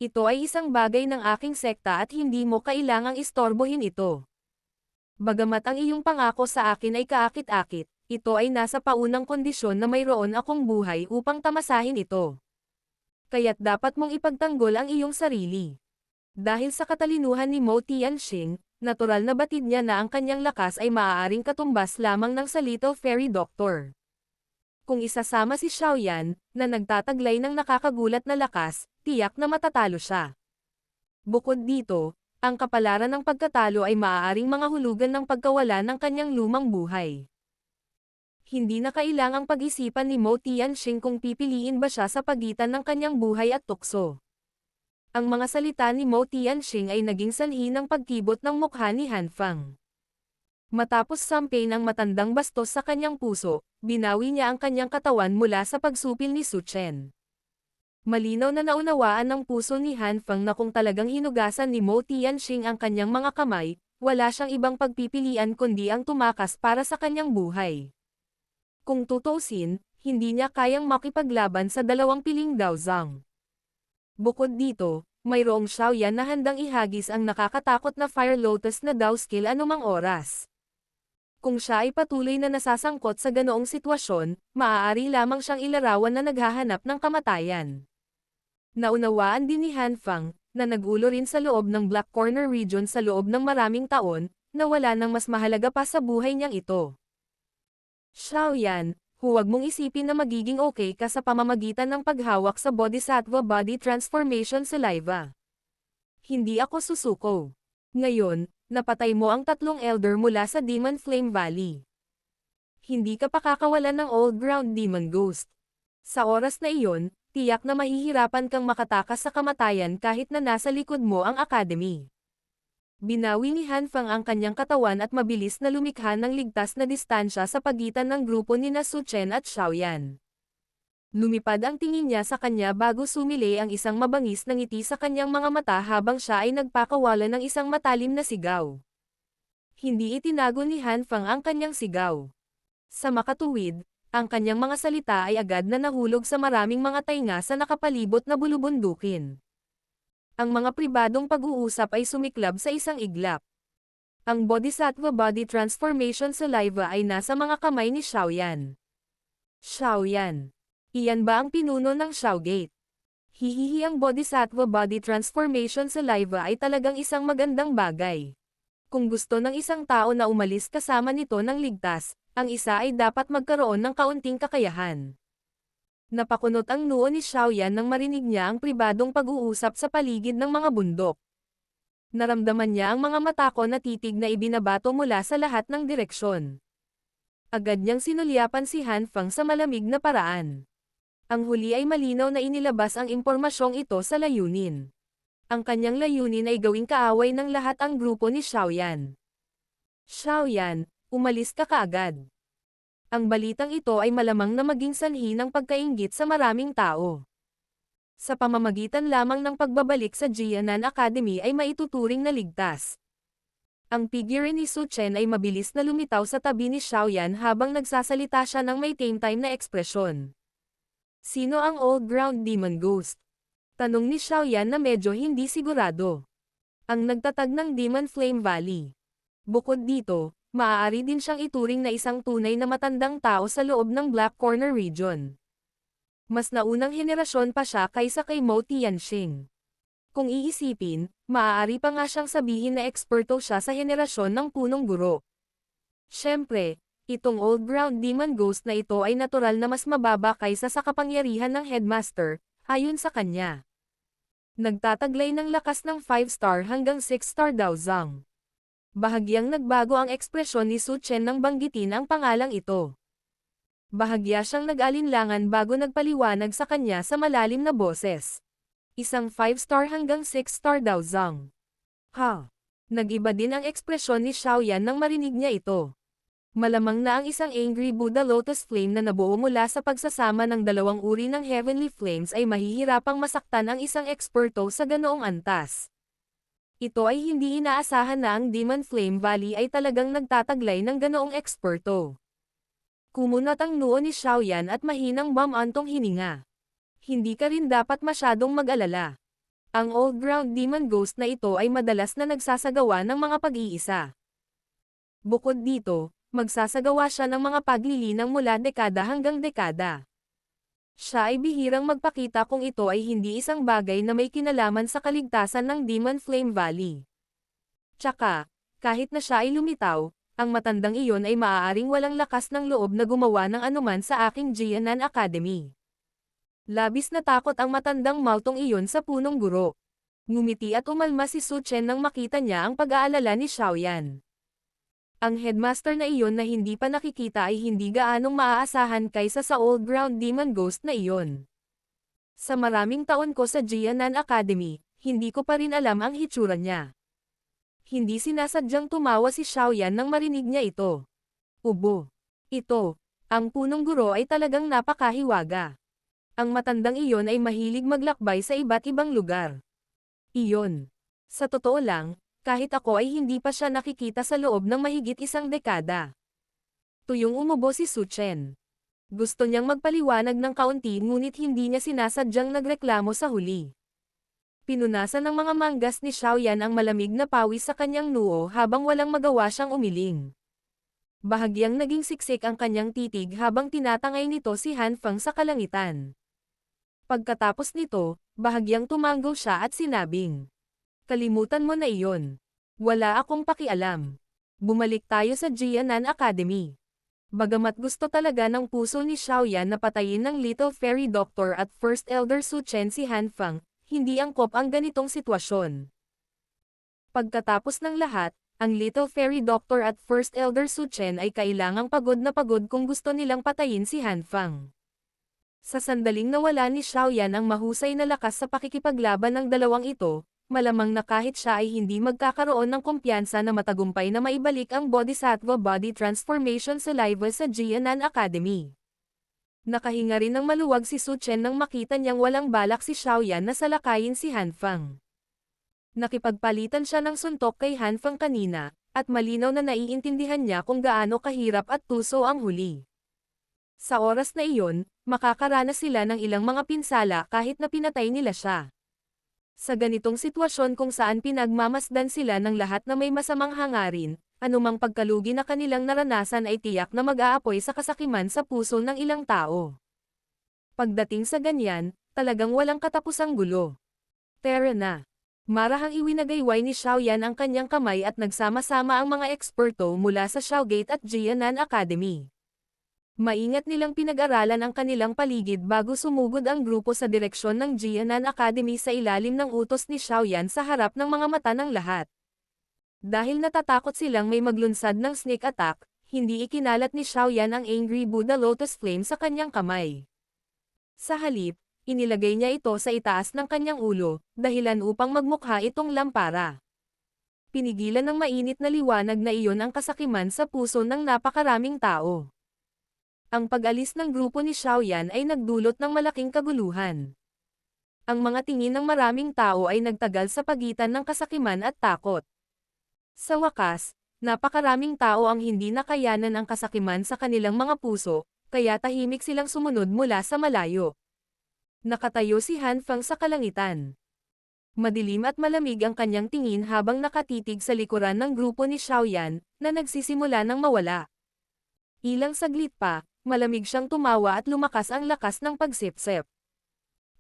Ito ay isang bagay ng aking sekta at hindi mo kailangang istorbohin ito. Bagamat ang iyong pangako sa akin ay kaakit-akit, ito ay nasa paunang kondisyon na mayroon akong buhay upang tamasahin ito. Kaya't dapat mong ipagtanggol ang iyong sarili. Dahil sa katalinuhan ni Mo Tianxing, natural na batid niya na ang kanyang lakas ay maaaring katumbas lamang ng sa Little Fairy Doctor. Kung isasama si Xiaoyan, na nagtataglay ng nakakagulat na lakas, tiyak na matatalo siya. Bukod dito, ang kapalaran ng pagkatalo ay maaaring mangahulugan ng pagkawala ng kanyang lumang buhay. Hindi na kailangang pag-isipan ni Mo Tianxing kung pipiliin ba siya sa pagitan ng kanyang buhay at tukso. Ang mga salita ni Mo Tianxing ay naging sanhi ng pagkibot ng mukha ni Hanfeng. Matapos sampay ng matandang bastos sa kanyang puso, binawi niya ang kanyang katawan mula sa pagsupil ni Su Chen. Malinaw na naunawaan ng puso ni Hanfeng na kung talagang hinugasan ni Mo Tianxing ang kanyang mga kamay, wala siyang ibang pagpipilian kundi ang tumakas para sa kanyang buhay. Kung tutuusin, hindi niya kayang makipaglaban sa dalawang piling Daozang. Bukod dito, mayroong Xiaoyan na handang ihagis ang nakakatakot na Fire Lotus na Dao skill anumang oras. Kung siya ay patuloy na nasasangkot sa ganoong sitwasyon, maaari lamang siyang ilarawan na naghahanap ng kamatayan. Naunawaan din ni Hanfeng, na nag-ulo rin sa loob ng Black Corner region sa loob ng maraming taon, na wala nang mas mahalaga pa sa buhay niyang ito. Xiaoyan, huwag mong isipin na magiging okay ka sa pamamagitan ng paghawak sa Bodhisattva Body Transformation Saliva. Hindi ako susuko. Ngayon, napatay mo ang 3 elder mula sa Demon Flame Valley. Hindi ka pa kakawalan ng Old Ground Demon Ghost. Sa oras na iyon, tiyak na mahihirapan kang makatakas sa kamatayan kahit na nasa likod mo ang Academy. Binawi ni Hanfeng ang kanyang katawan at mabilis na lumikha ng ligtas na distansya sa pagitan ng grupo ni Su Chen at Xiaoyan. Lumipad ang tingin niya sa kanya bago sumili ang isang mabangis na ngiti sa kanyang mga mata habang siya ay nagpakawala ng isang matalim na sigaw. Hindi itinago ni Han Fang ang kanyang sigaw. Sa makatuwid, ang kanyang mga salita ay agad na nahulog sa maraming mga tainga sa nakapalibot na bulubundukin. Ang mga pribadong pag-uusap ay sumiklab sa isang iglap. Ang Bodhisattva Body Transformation Saliva ay nasa mga kamay ni Xiaoyan. Xiaoyan. Iyan ba ang pinuno ng Xiaogate? Hihihi, ang Bodhisattva Body Transformation Saliva ay talagang isang magandang bagay. Kung gusto ng isang tao na umalis kasama nito ng ligtas, ang isa ay dapat magkaroon ng kaunting kakayahan. Napakunot ang noo ni Xiaoyan nang marinig niya ang pribadong pag-uusap sa paligid ng mga bundok. Naramdaman niya ang mga matako na titig na ibinabato mula sa lahat ng direksyon. Agad niyang sinulyapan si Han Fang sa malamig na paraan. Ang huli ay malinaw na inilabas ang impormasyong ito sa layunin. Ang kanyang layunin ay gawing kaaway ng lahat ang grupo ni Xiaoyan. Xiaoyan, umalis ka kaagad. Ang balitang ito ay malamang na maging sanhi ng pagkainggit sa maraming tao. Sa pamamagitan lamang ng pagbabalik sa Jianan Academy ay maituturing na ligtas. Ang figure ni Su Chen ay mabilis na lumitaw sa tabi ni Xiaoyan habang nagsasalita siya ng may tame-time na ekspresyon. Sino ang Old Ground Demon Ghost? Tanong ni Xiaoyan na medyo hindi sigurado. Ang nagtatag ng Demon Flame Valley. Bukod dito, maaari din siyang ituring na isang tunay na matandang tao sa loob ng Black Corner region. Mas naunang henerasyon pa siya kaysa kay Mo Tianxing. Kung iisipin, maaari pa nga siyang sabihin na eksperto siya sa henerasyon ng punong guro. Siyempre, itong Old Ground Demon Ghost na ito ay natural na mas mababa kaysa sa kapangyarihan ng Headmaster, ayon sa kanya. Nagtataglay ng lakas ng 5-star hanggang 6-star daw Zhang. Bahagyang nagbago ang ekspresyon ni Su Chen nang banggitin ang pangalang ito. Bahagya siyang nag-alinlangan bago nagpaliwanag sa kanya sa malalim na boses. Isang 5-star hanggang 6-star daw Zhang. Ha! Nag-iba din ang ekspresyon ni Xiaoyan nang marinig niya ito. Malamang na ang isang Angry Buddha Lotus Flame na nabuo mula sa pagsasama ng dalawang uri ng Heavenly Flames ay mahihirapang masaktan ang isang eksperto sa ganoong antas. Ito ay hindi inaasahan na ang Demon Flame Valley ay talagang nagtataglay ng ganoong eksperto. Kumunat ang noo ni Xiaoyan at mahinang bumantong hininga. Hindi ka rin dapat masyadong mag-alala. Ang Old Ground Demon Ghost na ito ay madalas na nagsasagawa ng mga pag-iisa. Bukod dito, magsasagawa siya ng mga paglilinang mula dekada hanggang dekada. Siya ay bihirang magpakita kung ito ay hindi isang bagay na may kinalaman sa kaligtasan ng Demon Flame Valley. Tsaka, kahit na siya ay lumitaw, ang matandang iyon ay maaaring walang lakas ng loob na gumawa ng anuman sa aking Jianan Academy. Labis na takot ang matandang maltong iyon sa punong guro. Ngumiti at umalma si Su Chen nang makita niya ang pag-aalala ni Xiaoyan. Ang headmaster na iyon na hindi pa nakikita ay hindi gaanong maaasahan kaysa sa Old Ground Demon Ghost na iyon. Sa maraming taon ko sa Jianan Academy, hindi ko pa rin alam ang hitsura niya. Hindi sinasadyang tumawa si Xiaoyan nang marinig niya ito. Ubo. Ito, ang punong guro ay talagang napakahiwaga. Ang matandang iyon ay mahilig maglakbay sa iba't ibang lugar. Iyon. Sa totoo lang, kahit ako ay hindi pa siya nakikita sa loob ng mahigit isang dekada. Tuyong umubo si Su Chen. Gusto niyang magpaliwanag ng kaunti ngunit hindi niya sinasadyang nagreklamo sa huli. Pinunasan ng mga manggas ni Xiaoyan ang malamig na pawis sa kanyang noo habang walang magawa siyang umiling. Bahagyang naging siksik ang kanyang titig habang tinatangay nito si Han Fang sa kalangitan. Pagkatapos nito, bahagyang tumanggo siya at sinabing, "Kalimutan mo na iyon. Wala akong pakialam. Bumalik tayo sa Jianan Academy." Bagamat gusto talaga ng puso ni Xiaoyan na patayin ng Little Fairy Doctor at First Elder Su Chen si Han Fang, hindi angkop ang ganitong sitwasyon. Pagkatapos ng lahat, ang Little Fairy Doctor at First Elder Su Chen ay kailangang pagod na pagod kung gusto nilang patayin si Han Fang. Sa sandaling nawala ni Xiaoyan ang mahusay na lakas sa pakikipaglaban ng dalawang ito, malamang na kahit siya ay hindi magkakaroon ng kumpiyansa na matagumpay na maibalik ang Bodhisattva Body Transformation Saliva sa Jianan Academy. Nakahinga rin ng maluwag si Su Chen nang makita niyang walang balak si Xiaoyan na salakayin si Han Feng. Nakipagpalitan siya ng suntok kay Han Feng kanina, at malinaw na naiintindihan niya kung gaano kahirap at tuso ang huli. Sa oras na iyon, makakaranas sila ng ilang mga pinsala kahit na pinatay nila siya. Sa ganitong sitwasyon kung saan pinagmamasdan sila ng lahat na may masamang hangarin, anumang pagkalugi na kanilang naranasan ay tiyak na mag-aapoy sa kasakiman sa puso ng ilang tao. Pagdating sa ganyan, talagang walang katapusang gulo. Tara na. Marahang iwinagayway ni Xiaoyan ang kanyang kamay at nagsama-sama ang mga eksperto mula sa Xiaogate at Jianan Academy. Maingat nilang pinag-aralan ang kanilang paligid bago sumugod ang grupo sa direksyon ng Jianan Academy sa ilalim ng utos ni Xiaoyan sa harap ng mga mata ng lahat. Dahil natatakot silang may maglunsad ng sneak attack, hindi ikinalat ni Xiaoyan ang Angry Buddha Lotus Flame sa kanyang kamay. Sa halip, inilagay niya ito sa itaas ng kanyang ulo, dahilan upang magmukha itong lampara. Pinigilan ng mainit na liwanag na iyon ang kasakiman sa puso ng napakaraming tao. Ang pag-alis ng grupo ni Xiaoyan ay nagdulot ng malaking kaguluhan. Ang mga tingin ng maraming tao ay nagtagal sa pagitan ng kasakiman at takot. Sa wakas, napakaraming tao ang hindi nakayanan ang kasakiman sa kanilang mga puso, kaya tahimik silang sumunod mula sa malayo. Nakatayo si Han Feng sa kalangitan. Madilim at malamig ang kanyang tingin habang nakatitig sa likuran ng grupo ni Xiaoyan, na nagsisimula ng mawala. Ilang saglit pa, malamig siyang tumawa at lumakas ang lakas ng pagsipsip.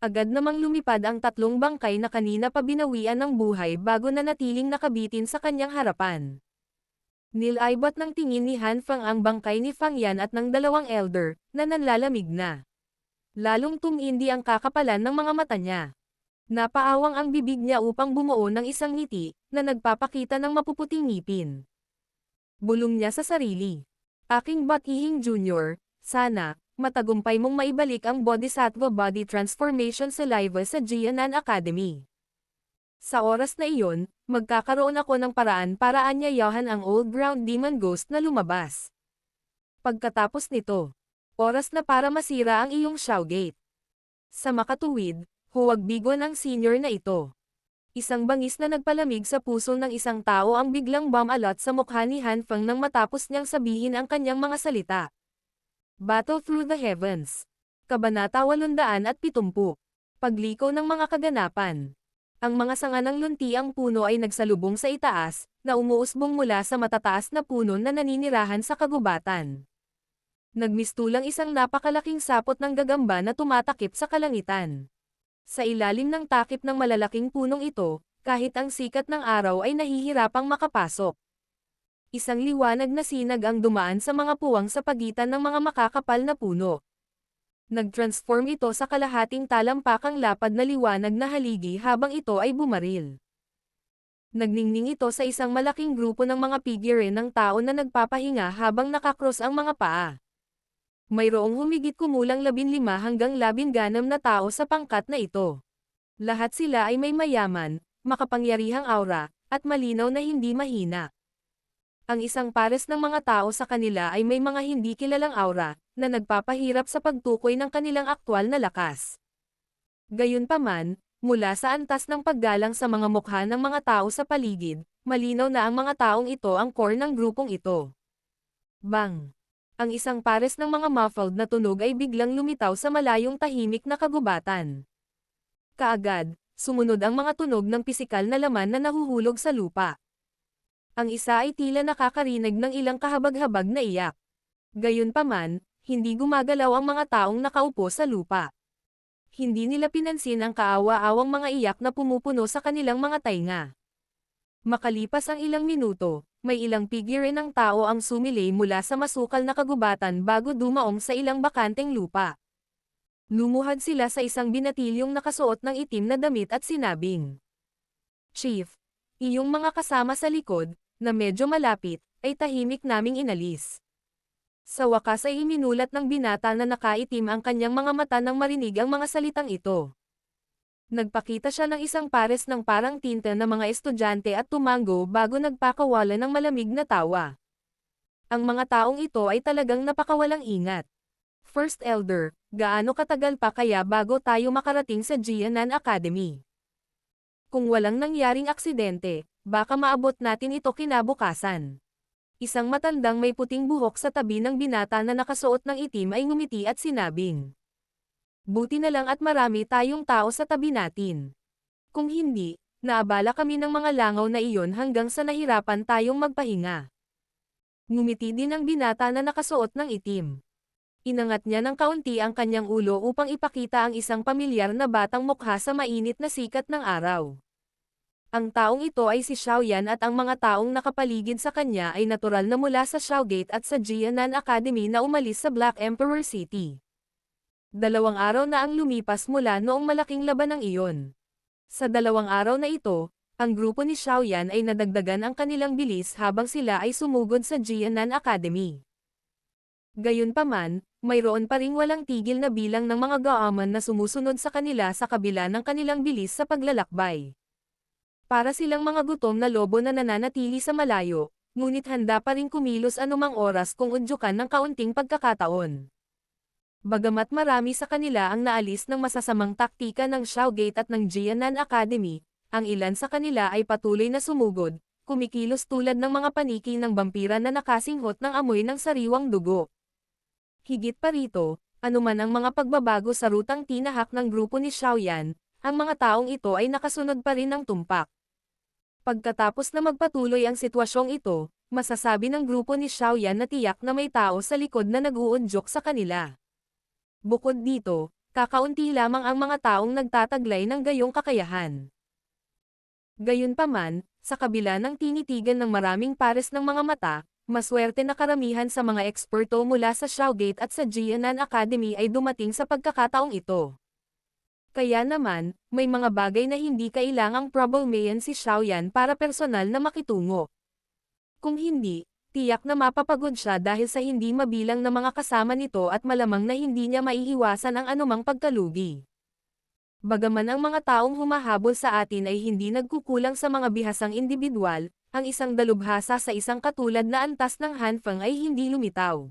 Agad namang lumipad ang tatlong bangkay na kanina pa binawian ng buhay bago nanatiling nakabitin sa kanyang harapan. Nilaybot ng tingin ni Han Feng ang bangkay ni Fang Yan at ng dalawang elder, na nanlalamig na. Lalong tumindi ang kakapalan ng mga mata niya. Napaawang ang bibig niya upang bumuo ng isang ngiti, na nagpapakita ng mapuputing ngipin. Bulong niya sa sarili. Aking Batihing Junior, sana, matagumpay mong maibalik ang Bodhisattva Body Transformation Saliva sa Jianan Academy. Sa oras na iyon, magkakaroon ako ng paraan para anyayahan ang Old Ground Demon Ghost na lumabas. Pagkatapos nito, oras na para masira ang iyong Xiaogate. Sa makatuwid, huwag bigon ang senior na ito. Isang bangis na nagpalamig sa puso ng isang tao ang biglang bumalot sa mukha ni Han Feng nang matapos niyang sabihin ang kanyang mga salita. Battle Through the Heavens. Kabanata 870. Pagliko ng mga kaganapan. Ang mga sanga ng luntiang puno ay nagsalubong sa itaas, na umuusbong mula sa matataas na puno na naninirahan sa kagubatan. Nagmistulang isang napakalaking sapot ng gagamba na tumatakip sa kalangitan. Sa ilalim ng takip ng malalaking punong ito, kahit ang sikat ng araw ay nahihirapang makapasok. Isang liwanag na sinag ang dumaan sa mga puwang sa pagitan ng mga makakapal na puno. Nag-transform ito sa kalahating talampakang lapad na liwanag na haligi habang ito ay bumaril. Nagningning ito sa isang malaking grupo ng mga figure ng tao na nagpapahinga habang nakakross ang mga paa. Mayroong humigit kumulang 15 hanggang 16 na tao sa pangkat na ito. Lahat sila ay may mayaman, makapangyarihang aura, at malinaw na hindi mahina. Ang isang pares ng mga tao sa kanila ay may mga hindi kilalang aura, na nagpapahirap sa pagtukoy ng kanilang aktwal na lakas. Gayunpaman, mula sa antas ng paggalang sa mga mukha ng mga tao sa paligid, malinaw na ang mga taong ito ang core ng grupong ito. Bang! Ang isang pares ng mga muffled na tunog ay biglang lumitaw sa malayong tahimik na kagubatan. Kaagad, sumunod ang mga tunog ng pisikal na laman na nahuhulog sa lupa. Ang isa ay tila nakakarinig ng ilang kahabag-habag na iyak. Gayunpaman, hindi gumagalaw ang mga taong nakaupo sa lupa. Hindi nila pinansin ang kaawa-awang mga iyak na pumupuno sa kanilang mga tainga. Makalipas ang ilang minuto, may ilang figure ng tao ang sumilay mula sa masukal na kagubatan bago dumaong sa ilang bakanteng lupa. Lumuhad sila sa isang binatilyong nakasuot ng itim na damit at sinabing, "Chief, iyong mga kasama sa likod, na medyo malapit, ay tahimik naming inalis." Sa wakas ay iminulat ng binata na nakaitim ang kanyang mga mata nang marinig ang mga salitang ito. Nagpakita siya ng isang pares ng parang tinta na mga estudyante at tumango bago nagpakawala ng malamig na tawa. Ang mga taong ito ay talagang napakawalang ingat. First Elder, gaano katagal pa kaya bago tayo makarating sa Jianan Academy? Kung walang nangyaring aksidente, baka maabot natin ito kinabukasan. Isang matandang may puting buhok sa tabi ng binata na nakasuot ng itim ay ngumiti at sinabing, "Buti na lang at marami tayong tao sa tabi natin. Kung hindi, naabala kami ng mga langaw na iyon hanggang sa nahirapan tayong magpahinga." Ngumiti din ang binata na nakasuot ng itim. Inangat niya ng kaunti ang kanyang ulo upang ipakita ang isang pamilyar na batang mukha sa mainit na sikat ng araw. Ang taong ito ay si Xiaoyan at ang mga taong nakapaligid sa kanya ay natural na mula sa Xiaogate at sa Jianan Academy na umalis sa Black Emperor City. 2 araw na ang lumipas mula noong malaking labanang iyon. Sa 2 araw na ito, ang grupo ni Xiaoyan ay nadagdagan ang kanilang bilis habang sila ay sumugod sa Jianan Academy. Gayunpaman, mayroon pa ring walang tigil na bilang ng mga gaaman na sumusunod sa kanila sa kabila ng kanilang bilis sa paglalakbay. Para silang mga gutom na lobo na nananatili sa malayo, ngunit handa pa rin kumilos anumang oras kung udyukan ng kaunting pagkakataon. Bagamat marami sa kanila ang naalis ng masasamang taktika ng Xiaogate at ng Jianan Academy, ang ilan sa kanila ay patuloy na sumugod, kumikilos tulad ng mga paniki ng vampira na nakasinghot ng amoy ng sariwang dugo. Higit pa rito, anuman ang mga pagbabago sa rutang tinahak ng grupo ni Xiaoyan, ang mga taong ito ay nakasunod pa rin ng tumpak. Pagkatapos na magpatuloy ang sitwasyong ito, masasabi ng grupo ni Xiaoyan na tiyak na may tao sa likod na nag-uudyok sa kanila. Bukod dito, kakaunti lamang ang mga taong nagtataglay ng gayong kakayahan. Gayunpaman, sa kabila ng tinitigan ng maraming pares ng mga mata, maswerte na karamihan sa mga eksperto mula sa Xiaogate at sa Jianan Academy ay dumating sa pagkakataong ito. Kaya naman, may mga bagay na hindi kailangang problemayan si Xiaoyan para personal na makitungo. Kung hindi, tiyak na mapapagod siya dahil sa hindi mabilang na mga kasama nito at malamang na hindi niya maiiwasan ang anumang pagkalugi. Bagaman ang mga taong humahabol sa atin ay hindi nagkukulang sa mga bihasang individual, ang isang dalubhasa sa isang katulad na antas ng Hanfeng ay hindi lumitaw.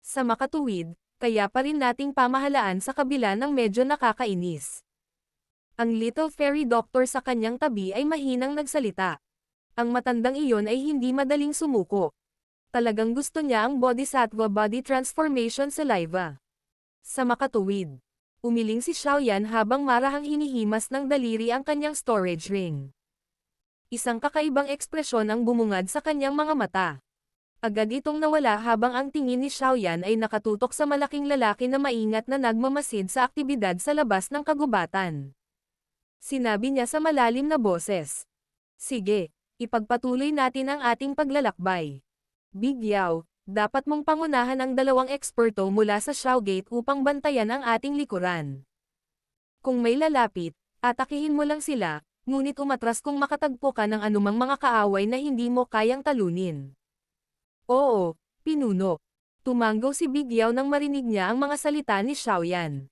Sa makatuwid, kaya pa rin nating pamahalaan sa kabila ng medyo nakakainis. Ang Little Fairy Doctor sa kanyang tabi ay mahinang nagsalita. Ang matandang iyon ay hindi madaling sumuko. Talagang gusto niya ang Bodhisattva Body Transformation Saliva. Sa makatuwid, umiling si Xiaoyan habang marahang hinihimas ng daliri ang kanyang storage ring. Isang kakaibang ekspresyon ang bumungad sa kanyang mga mata. Agad itong nawala habang ang tingin ni Xiaoyan ay nakatutok sa malaking lalaki na maingat na nagmamasid sa aktibidad sa labas ng kagubatan. Sinabi niya sa malalim na boses, "Sige, ipagpatuloy natin ang ating paglalakbay. Big Yao, dapat mong pangunahan ang 2 eksperto mula sa Xiaogate upang bantayan ang ating likuran. Kung may lalapit, atakihin mo lang sila, ngunit umatras kung makatagpo ka ng anumang mga kaaway na hindi mo kayang talunin." "Oo, pinuno." Tumanggaw si Big Yao nang marinig niya ang mga salita ni Xiaoyan.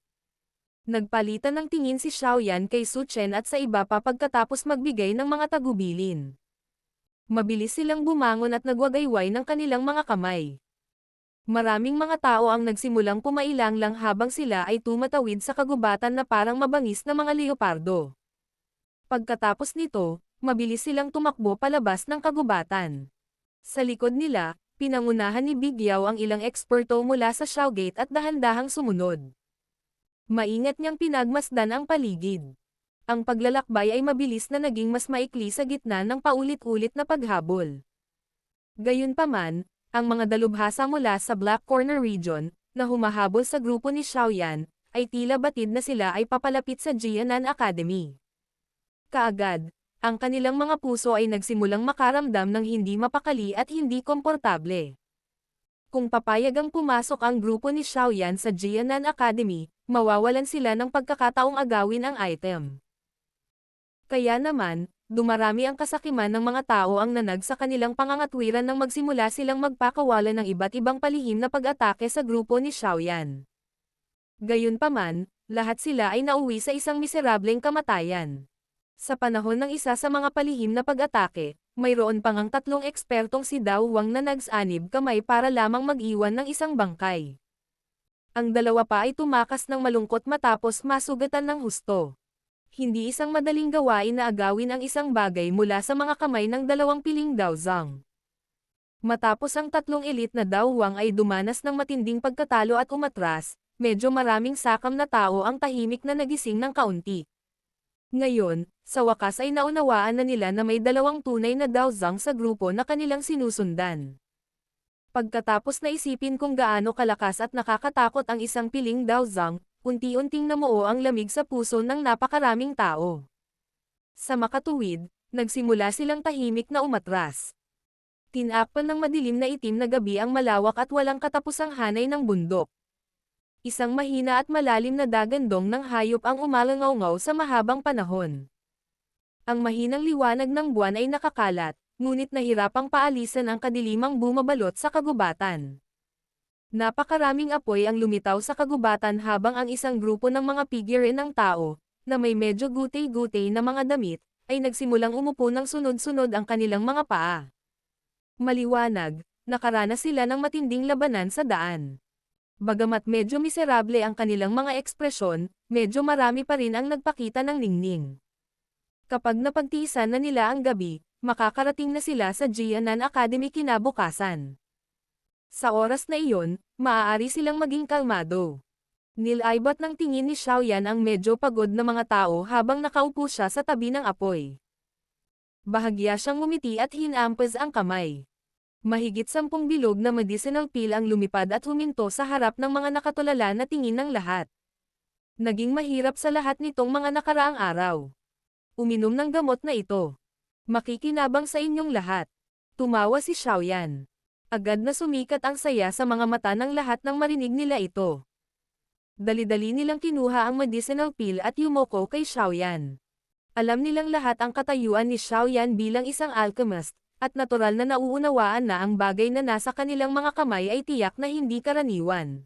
Nagpalitan ng tingin si Xiaoyan kay Su Chen at sa iba pa pagkatapos magbigay ng mga tagubilin. Mabilis silang bumangon at nagwagayway ng kanilang mga kamay. Maraming mga tao ang nagsimulang pumailang-lang habang sila ay tumatawid sa kagubatan na parang mabangis na mga leopardo. Pagkatapos nito, mabilis silang tumakbo palabas ng kagubatan. Sa likod nila, pinangunahan ni Big Yao ang ilang eksperto mula sa Xiaogate at dahan-dahang sumunod. Maingat niyang pinagmasdan ang paligid. Ang paglalakbay ay mabilis na naging mas maikli sa gitna ng paulit-ulit na paghabol. Gayunpaman, ang mga dalubhasa mula sa Black Corner Region, na humahabol sa grupo ni Xiaoyan, ay tila batid na sila ay papalapit sa Jianan Academy. Kaagad, ang kanilang mga puso ay nagsimulang makaramdam ng hindi mapakali at hindi komportable. Kung papayagang pumasok ang grupo ni Xiaoyan sa Jianan Academy, mawawalan sila ng pagkakataong agawin ang item. Kaya naman, dumarami ang kasakiman ng mga tao ang nanag sa kanilang pangangatwiran nang magsimula silang magpakawalan ng iba't ibang palihim na pag-atake sa grupo ni Xiaoyan. Gayunpaman, lahat sila ay nauwi sa isang miserableng kamatayan. Sa panahon ng isa sa mga palihim na pag-atake, mayroon pang ang 3 ekspertong si Dao Huang na nagsanib kamay para lamang mag-iwan ng isang bangkay. Ang dalawa pa ay tumakas ng malungkot matapos masugatan ng husto. Hindi isang madaling gawain na agawin ang isang bagay mula sa mga kamay ng dalawang piling Daozang. Matapos ang tatlong elite na Daowang ay dumanas ng matinding pagkatalo at umatras, medyo maraming sakam na tao ang tahimik na nagising ng kaunti. Ngayon, sa wakas ay naunawaan na nila na may dalawang tunay na Daozang sa grupo na kanilang sinusundan. Pagkatapos na isipin kung gaano kalakas at nakakatakot ang isang piling Daozang, unti-unting namuo ang lamig sa puso ng napakaraming tao. Sa makatuwid, nagsimula silang tahimik na umatras. Tinakpan ng madilim na itim na gabi ang malawak at walang katapusang hanay ng bundok. Isang mahina at malalim na dagandong ng hayop ang umalangaw-ngaw sa mahabang panahon. Ang mahinang liwanag ng buwan ay nakakalat, ngunit nahirapang paalisan ang kadilimang bumabalot sa kagubatan. Napakaraming apoy ang lumitaw sa kagubatan habang ang isang grupo ng mga figure ng tao, na may medyo gutay-gutay na mga damit, ay nagsimulang umupo ng sunod-sunod ang kanilang mga paa. Maliwanag, nakaranas sila ng matinding labanan sa daan. Bagamat medyo miserable ang kanilang mga ekspresyon, medyo marami pa rin ang nagpakita ng ningning. Kapag napagtiisan na nila ang gabi, makakarating na sila sa Jianan Academy kinabukasan. Sa oras na iyon, maaari silang maging kalmado. Nilaibat ng tingin ni Xiaoyan ang medyo pagod na mga tao habang nakaupo siya sa tabi ng apoy. Bahagya siyang ngumiti at hinampas ang kamay. Mahigit 10 bilog na medicinal pill ang lumipad at huminto sa harap ng mga nakatulala na tingin ng lahat. Naging mahirap sa lahat nitong mga nakaraang araw. Uminom ng gamot na ito. Makikinabang sa inyong lahat. Tumawa si Xiaoyan. Agad na sumikat ang saya sa mga mata ng lahat nang marinig nila ito. Dali-dali nilang kinuha ang medicinal pill at yumoko kay Xiaoyan. Alam nilang lahat ang katayuan ni Xiaoyan bilang isang alchemist, at natural na nauunawaan na ang bagay na nasa kanilang mga kamay ay tiyak na hindi karaniwan.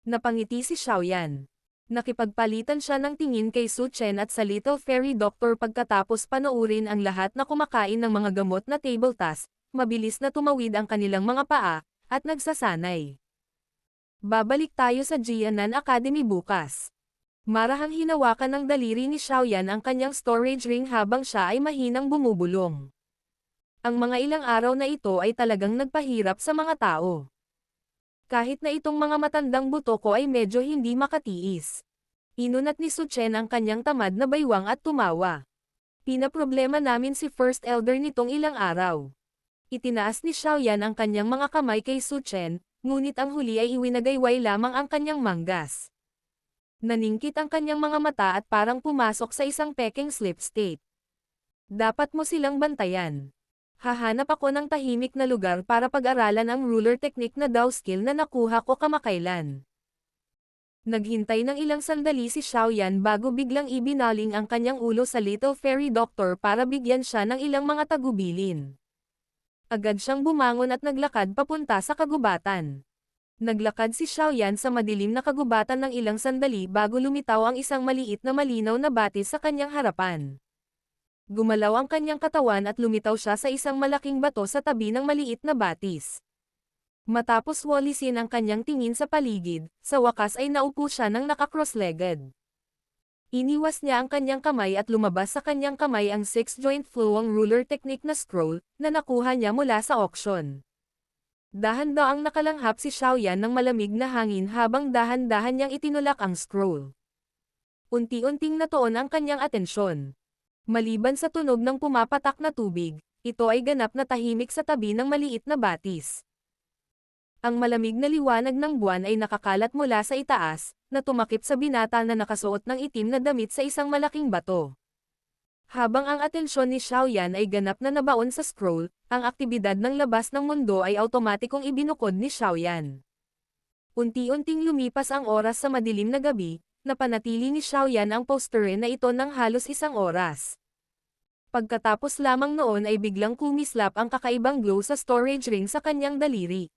Napangiti si Xiaoyan. Nakipagpalitan siya ng tingin kay Su Chen at sa Little Fairy Doctor pagkatapos panoorin ang lahat na kumakain ng mga gamot na table task. Mabilis na tumawid ang kanilang mga paa, at nagsasanay. Babalik tayo sa Jianan Academy bukas. Marahang hinawakan ng daliri ni Xiaoyan ang kanyang storage ring habang siya ay mahinang bumubulong. Ang mga ilang araw na ito ay talagang nagpahirap sa mga tao. Kahit na itong mga matandang buto ko ay medyo hindi makatiis. Inunat ni Su Chen ang kanyang tamad na baywang at tumawa. Pinaproblema namin si First Elder nitong ilang araw. Itinaas ni Xiaoyan ang kanyang mga kamay kay Su Chen, ngunit ang huli ay iwinagayway lamang ang kanyang manggas. Naningkit ang kanyang mga mata at parang pumasok sa isang peking sleep state. Dapat mo silang bantayan. Hahanap ako ng tahimik na lugar para pag-aralan ang ruler technique na Dao skill na nakuha ko kamakailan. Naghintay ng ilang sandali si Xiaoyan bago biglang ibinaling ang kanyang ulo sa Little Fairy Doctor para bigyan siya ng ilang mga tagubilin. Agad siyang bumangon at naglakad papunta sa kagubatan. Naglakad si Xiaoyan sa madilim na kagubatan ng ilang sandali bago lumitaw ang isang maliit na malinaw na batis sa kanyang harapan. Gumalaw ang kanyang katawan at lumitaw siya sa isang malaking bato sa tabi ng maliit na batis. Matapos walisin ang kanyang tingin sa paligid, sa wakas ay naupo siya ng naka-cross-legged. Iniwas niya ang kanyang kamay at lumabas sa kanyang kamay ang 6-joint flowing ruler technique na scroll, na nakuha niya mula sa auction. Dahan-daang nakalanghap si Xiaoyan ng malamig na hangin habang dahan-dahan niyang itinulak ang scroll. Unti-unting natuon ang kanyang atensyon. Maliban sa tunog ng pumapatak na tubig, ito ay ganap na tahimik sa tabi ng maliit na batis. Ang malamig na liwanag ng buwan ay nakakalat mula sa itaas, na tumakip sa binata na nakasuot ng itim na damit sa isang malaking bato. Habang ang atensyon ni Xiaoyan ay ganap na nabaon sa scroll, ang aktibidad ng labas ng mundo ay automatikong ibinukod ni Xiaoyan. Unti-unting lumipas ang oras sa madilim na gabi, napanatili ni Xiaoyan ang posture na ito ng halos 1 oras. Pagkatapos lamang noon ay biglang kumislap ang kakaibang glow sa storage ring sa kanyang daliri.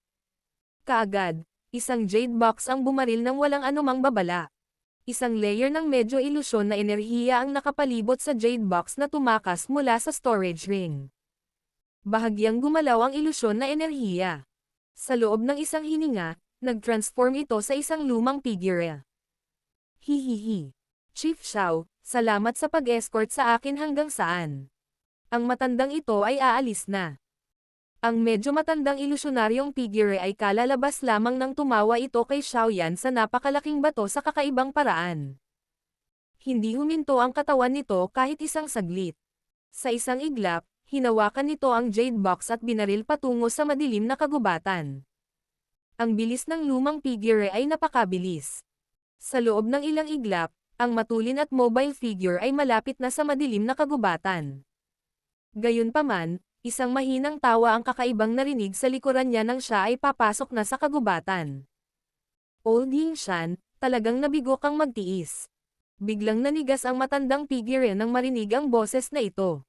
Kaagad, isang jade box ang bumaril ng walang anumang babala. Isang layer ng medyo ilusyon na enerhiya ang nakapalibot sa jade box na tumakas mula sa storage ring. Bahagyang gumalaw ang ilusyon na enerhiya. Sa loob ng isang hininga, Nag-transform ito sa isang lumang figure. Hihihi. Chief Xiao, salamat sa pag-escort sa akin hanggang saan. Ang matandang ito ay aalis na. Ang medyo matandang ilusyonaryong figure ay kalalabas lamang nang tumawa ito kay Xiaoyan sa napakalaking bato sa kakaibang paraan. Hindi huminto ang katawan nito kahit isang saglit. Sa isang iglap, hinawakan nito ang jade box at binaril patungo sa madilim na kagubatan. Ang bilis ng lumang figure ay napakabilis. Sa loob ng ilang iglap, ang matulin at mobile figure ay malapit na sa madilim na kagubatan. Gayunpaman, isang mahinang tawa ang kakaibang narinig sa likuran niya nang siya ay papasok na sa kagubatan. Old Yingshan, talagang nabigo kang magtiis. Biglang nanigas ang matandang figure nang marinig ang boses na ito.